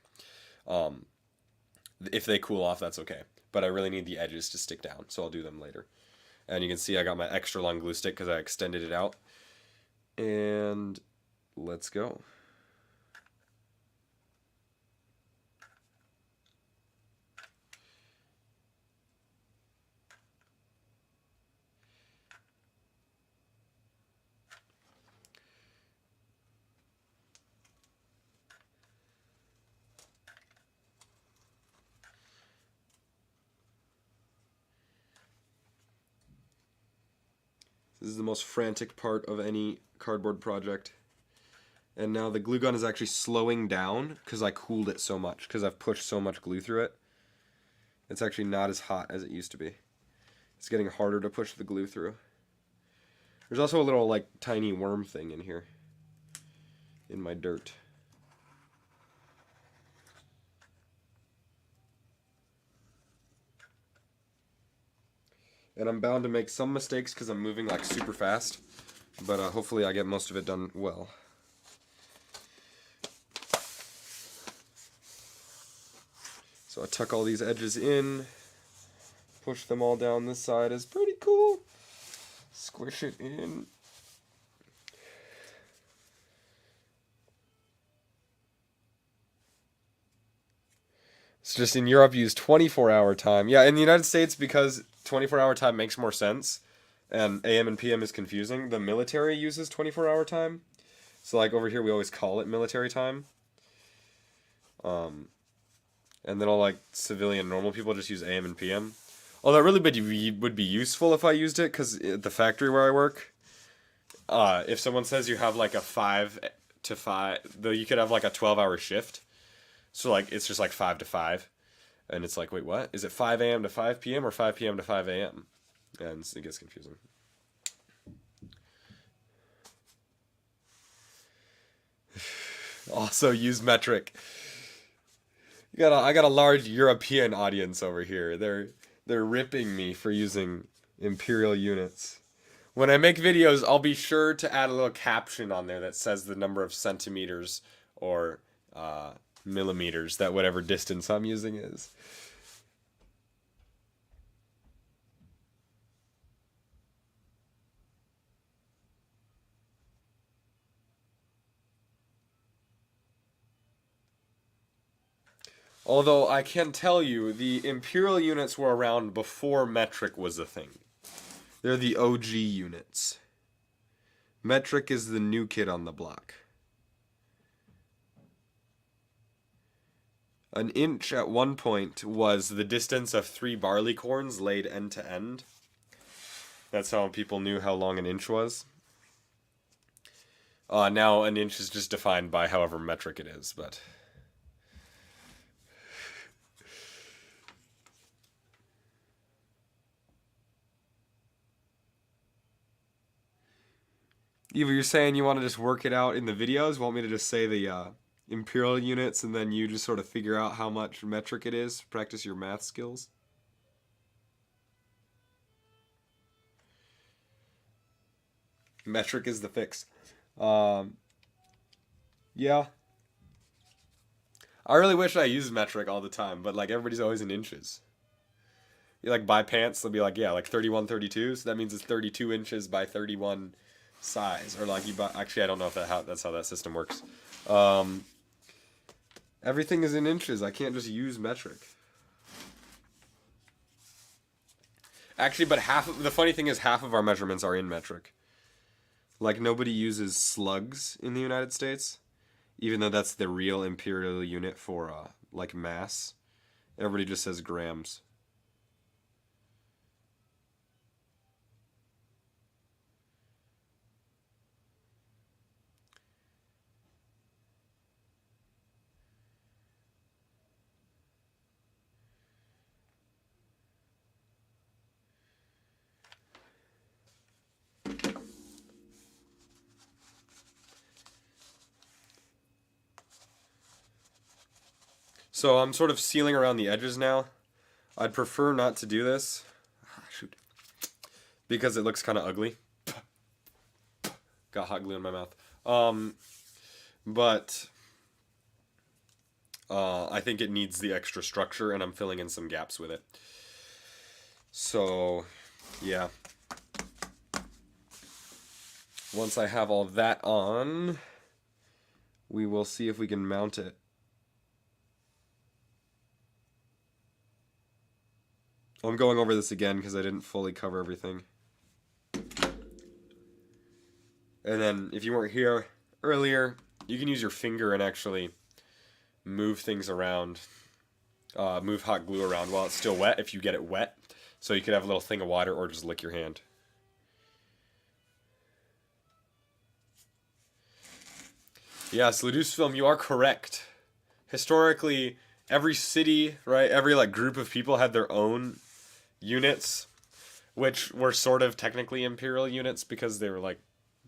If they cool off, that's okay. But I really need the edges to stick down, so I'll do them later. And you can see I got my extra long glue stick because I extended it out. And let's go. This is the most frantic part of any cardboard project. And now the glue gun is actually slowing down because I cooled it so much, because I've pushed so much glue through it. It's actually not as hot as it used to be. It's getting harder to push the glue through. There's also a little like tiny worm thing in here, in my dirt. And I'm bound to make some mistakes because I'm moving like super fast, but hopefully I get most of it done well. So I tuck all these edges in, push them all down this side is pretty cool. Squish it in. It's just in Europe use 24-hour time. Yeah, in the United States, because 24-hour time makes more sense and AM and PM is confusing, the military uses 24-hour time. So like over here we always call it military time. And then all like civilian normal people just use AM and PM. Oh, that really would be useful if I used it, because at the factory where I work, if someone says you have like a 5 to 5, though you could have like a 12-hour shift. So like it's just like 5 to 5. And it's like, wait, what? Is it 5 a.m. to 5 p.m. or 5 p.m. to 5 a.m.? And it gets confusing. Also use metric. I got a large European audience over here. They're ripping me for using imperial units. When I make videos, I'll be sure to add a little caption on there that says the number of centimeters or millimeters that whatever distance I'm using is. Although I can tell you, the imperial units were around before metric was a thing. They're the OG units. Metric is the new kid on the block. An inch at one point was the distance of 3 barley corns laid end to end. That's how people knew how long an inch was. Now an inch is just defined by however metric it is, but... Eva, you're saying you want to just work it out in the videos? Want me to just say the imperial units and then you just sort of figure out how much metric it is? Practice your math skills? Metric is the fix. Yeah. I really wish I used metric all the time, but like everybody's always in inches. You like buy pants, they'll be like, yeah, like 31, 32, so that means it's 32 inches by 31 size. Or like you buy, actually I don't know if that's how that system works. Everything is in inches. I can't just use metric. Actually, but the funny thing is half of our measurements are in metric. Like nobody uses slugs in the United States, even though that's the real imperial unit for like mass. Everybody just says grams. So I'm sort of sealing around the edges now. I'd prefer not to do this. Shoot. Because it looks kind of ugly. Got hot glue in my mouth. But I think it needs the extra structure, and I'm filling in some gaps with it. So, yeah. Once I have all that on, we will see if we can mount it. I'm going over this again because I didn't fully cover everything. And then, if you weren't here earlier, you can use your finger and actually move things around. Move hot glue around while it's still wet if you get it wet. So you could have a little thing of water or just lick your hand. Yes, Lucasfilm, you are correct. Historically, every city, right, every like group of people had their own units, which were sort of technically imperial units because they were like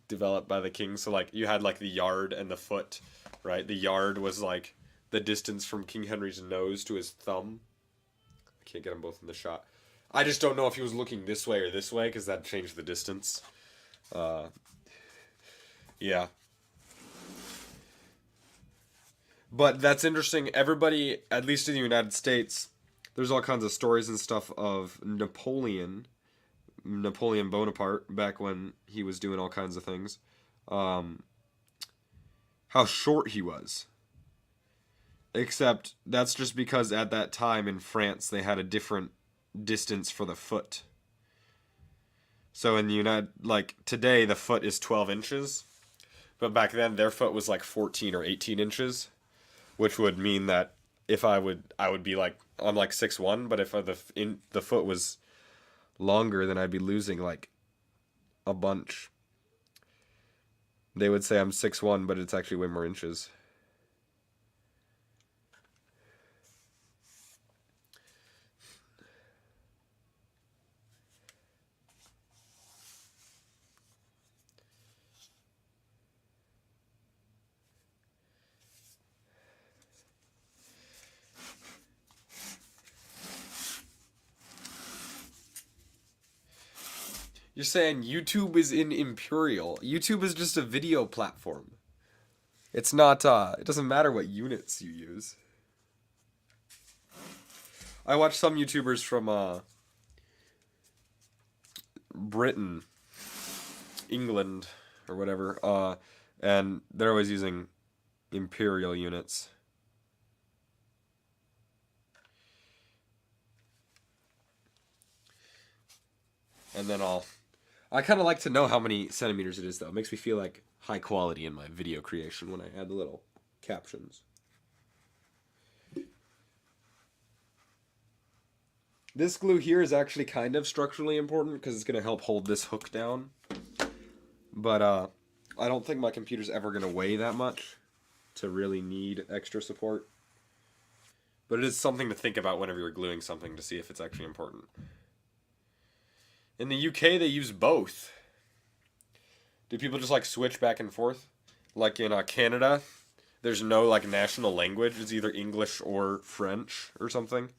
developed by the king. So like you had like the yard and the foot, right? The yard was like the distance from King Henry's nose to his thumb. I can't get them both in the shot. I just don't know if he was looking this way or this way because that changed the distance. Yeah. But that's interesting. Everybody, at least in the United States, there's all kinds of stories and stuff of Napoleon Bonaparte, back when he was doing all kinds of things. How short he was. Except that's just because at that time in France they had a different distance for the foot. So in the like today the foot is 12 inches, but back then their foot was like 14 or 18 inches, which would mean that if I would be like, I'm like 6'1", but if the foot was longer, then I'd be losing like a bunch. They would say I'm 6'1", but it's actually way more inches. You're saying YouTube is in Imperial. YouTube is just a video platform. It's not, it doesn't matter what units you use. I watch some YouTubers from, Britain, England, or whatever, and they're always using Imperial units. And then I kind of like to know how many centimeters it is, though. It makes me feel like high quality in my video creation when I add the little captions. This glue here is actually kind of structurally important because it's going to help hold this hook down. But I don't think my computer's ever going to weigh that much to really need extra support. But it is something to think about whenever you're gluing something to see if it's actually important. In the UK, they use both. Do people just like switch back and forth? Like in Canada, there's no like national language. It's either English or French or something.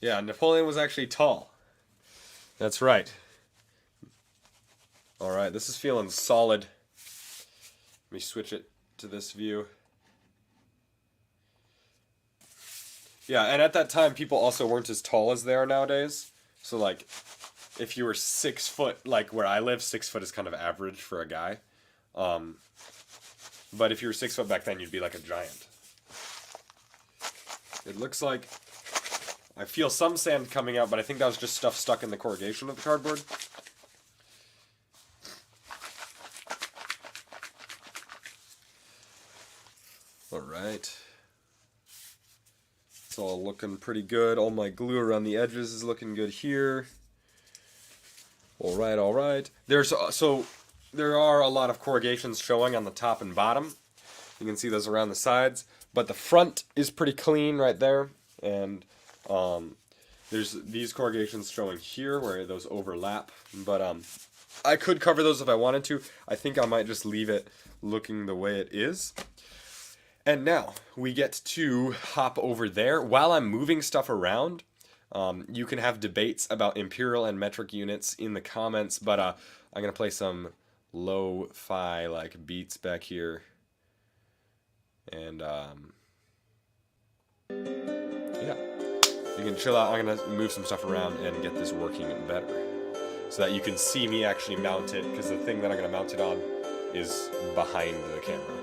Yeah, Napoleon was actually tall. That's right. Alright, this is feeling solid. Let me switch it to this view. Yeah, and at that time, people also weren't as tall as they are nowadays. So, like, if you were 6 foot, like where I live, 6 foot is kind of average for a guy. But if you were 6 foot back then, you'd be like a giant. It looks like I feel some sand coming out, but I think that was just stuff stuck in the corrugation of the cardboard. Alright. It's all looking pretty good. All my glue around the edges is looking good here. Alright, alright. There are a lot of corrugations showing on the top and bottom. You can see those around the sides. But the front is pretty clean right there. And there's these corrugations showing here where those overlap, but I could cover those if I wanted to. I think I might just leave it looking the way it is. And now we get to hop over there. While I'm moving stuff around, you can have debates about imperial and metric units in the comments, but I'm going to play some lo-fi like beats back here. And yeah. You can chill out. I'm going to move some stuff around and get this working better so that you can see me actually mount it, because the thing that I'm going to mount it on is behind the camera.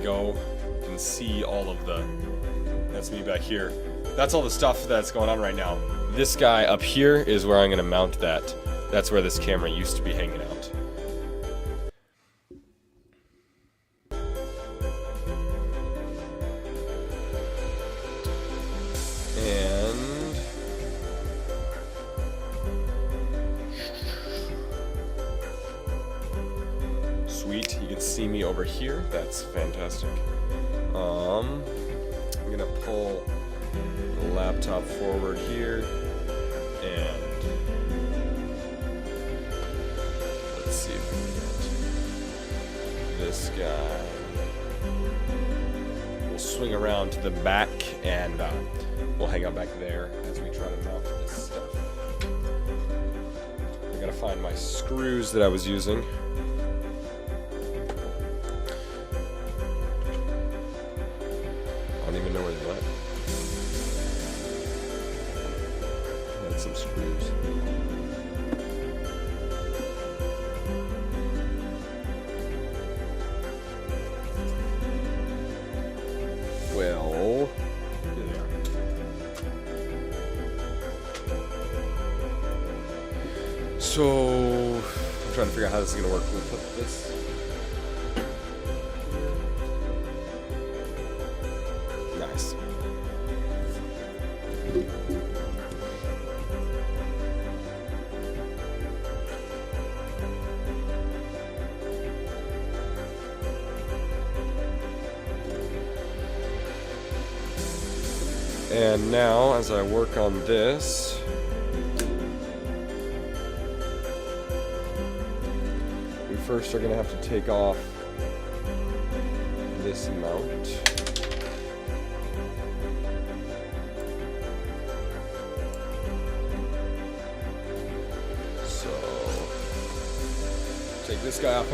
Go. You can see all of that's me back here. That's all the stuff that's going on right now. This guy up here is where I'm going to mount that. That's where this camera used to be hanging out. And see me over here. That's fantastic. I'm gonna pull the laptop forward here, and let's see if we can get this guy. We'll swing around to the back, and we'll hang out back there as we try to mount this stuff. I gotta find my screws that I was using. I don't even know where they went. I had some screws. Well, here they are. So, I'm trying to figure out how this is going to work. We'll put this. Nice. And now, as I work on this, we first are going to have to take off this mount. So, take this guy off.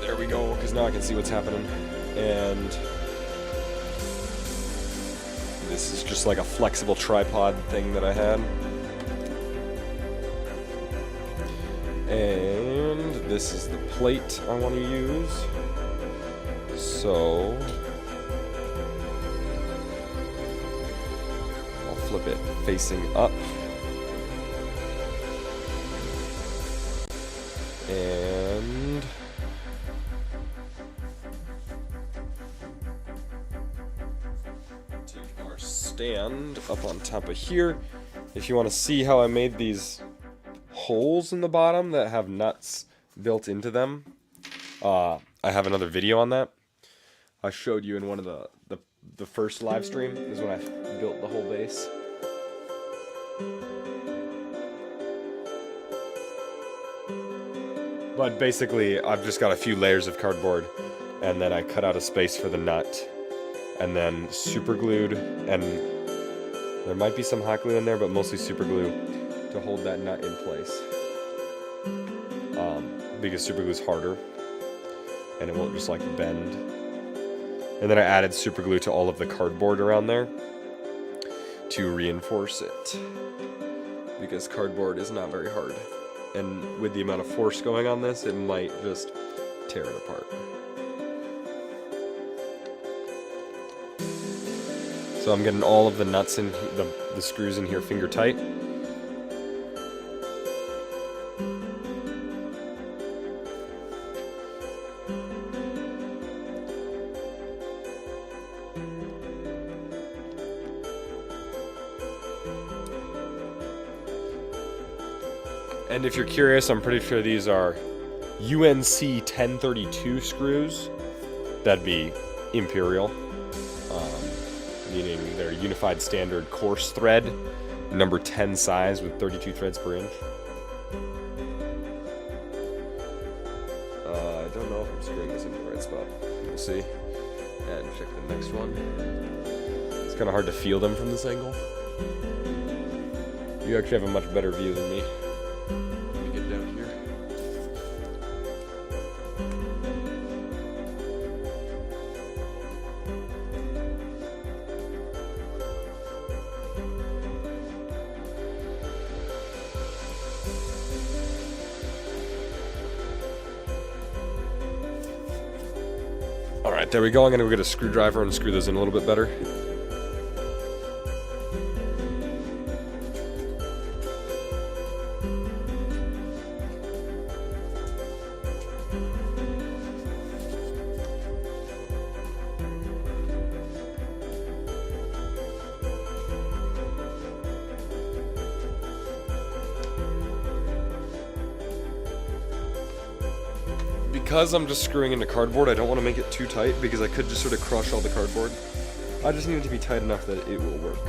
There we go, because now I can see what's happening. And this is just like a flexible tripod thing that I had. And this is the plate I want to use. So I'll flip it facing up. And take our stand up on top of here. If you want to see how I made these holes in the bottom that have nuts built into them, I have another video on that. I showed you in one of the first live stream is when I built the whole base. But basically, I've just got a few layers of cardboard, and then I cut out a space for the nut, and then super glued, and there might be some hot glue in there, but mostly super glue to hold that nut in place. Because super glue is harder, and it won't just like bend. And then I added super glue to all of the cardboard around there to reinforce it, because cardboard is not very hard. And with the amount of force going on this, it might just tear it apart. So I'm getting all of the nuts in, the screws in here finger tight. And if you're curious, I'm pretty sure these are UNC 1032 screws. That'd be Imperial, meaning they're Unified Standard Coarse Thread, number 10 size with 32 threads per inch. I don't know if I'm screwing this in the right spot. We'll see. And check the next one. It's kind of hard to feel them from this angle. You actually have a much better view than me. Alright, there we go. I'm going to go get a screwdriver and screw those in a little bit better. because I'm just screwing into cardboard, I don't want to make it too tight because I could just sort of crush all the cardboard. I just need it to be tight enough that it will work.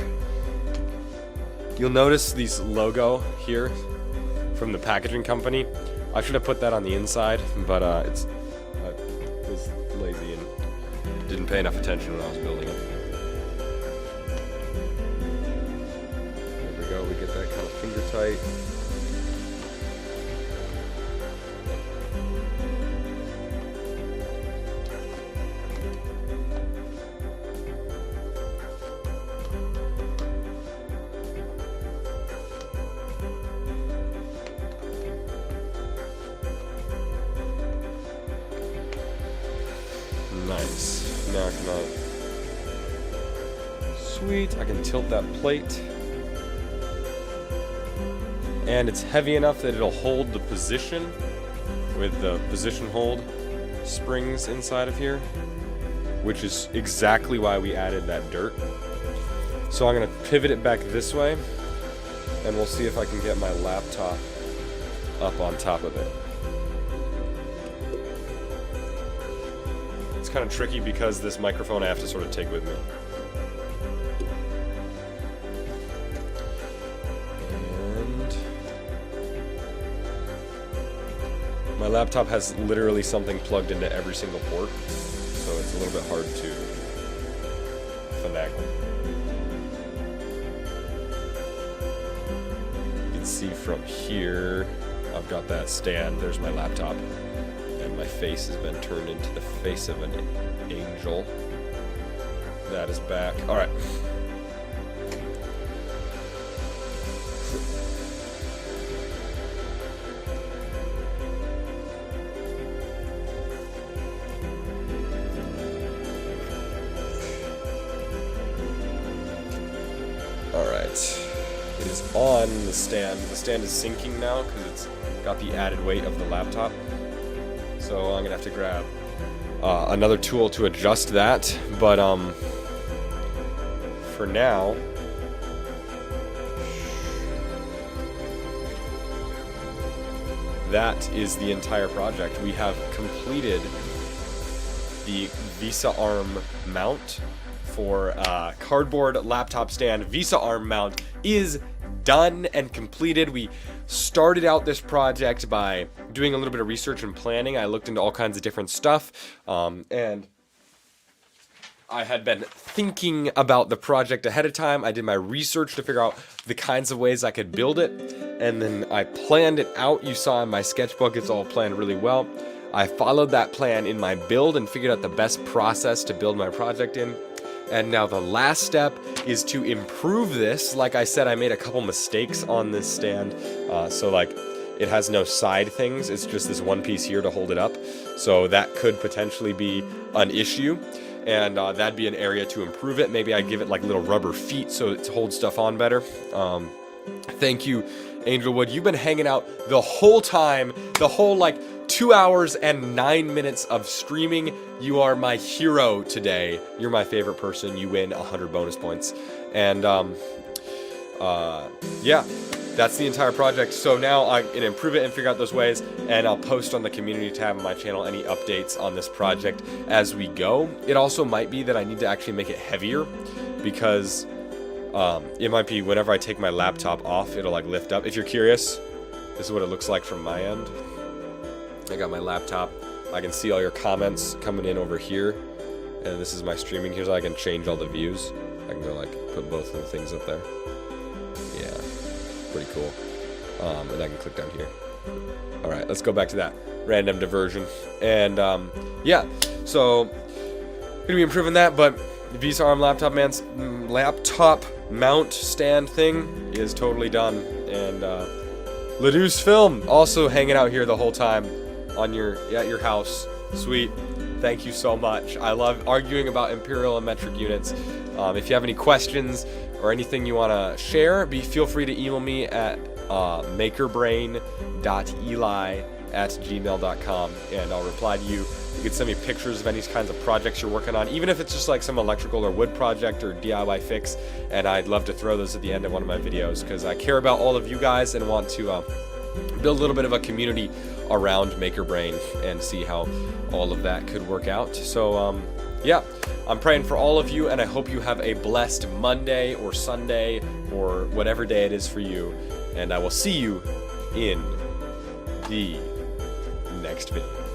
You'll notice these logo here from the packaging company. I should have put that on the inside, but I was lazy and didn't pay enough attention when I was building it. There we go, we get that kind of finger tight. Nice. Now can I... Sweet. I can tilt that plate. And it's heavy enough that it'll hold the position with the position hold springs inside of here, which is exactly why we added that dirt. So I'm going to pivot it back this way, and we'll see if I can get my laptop up on top of it. It's kind of tricky because this microphone I have to sort of take with me. And my laptop has literally something plugged into every single port, so it's a little bit hard to finagle. You can see from here, I've got that stand, there's my laptop. And my face has been turned into the face of an angel. That is back. Alright. Alright. It is on the stand. The stand is sinking now because it's got the added weight of the laptop. So I'm gonna have to grab another tool to adjust that, but for now, that is the entire project. We have completed the VESA arm mount for cardboard laptop stand. VESA arm mount is done and completed. We started out this project by doing a little bit of research and planning. I looked into all kinds of different stuff, and I had been thinking about the project ahead of time. I did my research to figure out the kinds of ways I could build it, and then I planned it out. You saw in my sketchbook, it's all planned really well. I followed that plan in my build and figured out the best process to build my project in. And now the last step is to improve this. Like I said, I made a couple mistakes on this stand. So like it has no side things. It's just this one piece here to hold it up. So that could potentially be an issue. And that'd be an area to improve it. Maybe I'd give it like little rubber feet so it holds stuff on better. Thank you, Angelwood. You've been hanging out the whole time, the whole like 2 hours and 9 minutes of streaming. You are my hero today. You're my favorite person. You win 100 bonus points. And yeah, that's the entire project. So now I can improve it and figure out those ways, and I'll post on the community tab of my channel any updates on this project as we go. It also might be that I need to actually make it heavier, because it might be whenever I take my laptop off, it'll like lift up. If you're curious, this is what it looks like from my end. I got my laptop. I can see all your comments coming in over here, and this is my streaming. Here's how I can change all the views. I can go like put both of the things up there. Yeah, pretty cool. And I can click down here. All right, let's go back to that random diversion. And yeah, so gonna be improving that. But the VESA arm laptop mount stand thing is totally done. And Ladouce Film also hanging out here the whole time on at your house. Sweet. Thank you so much. I love arguing about imperial and metric units. If you have any questions or anything you want to share, feel free to email me at makerbrain.eli@gmail.com, and I'll reply to you. You can send me pictures of any kinds of projects you're working on, even if it's just like some electrical or wood project or DIY fix, and I'd love to throw those at the end of one of my videos because I care about all of you guys and want to build a little bit of a community around MakerBrain and see how all of that could work out. So yeah, I'm praying for all of you, and I hope you have a blessed Monday or Sunday or whatever day it is for you, and I will see you in the next video.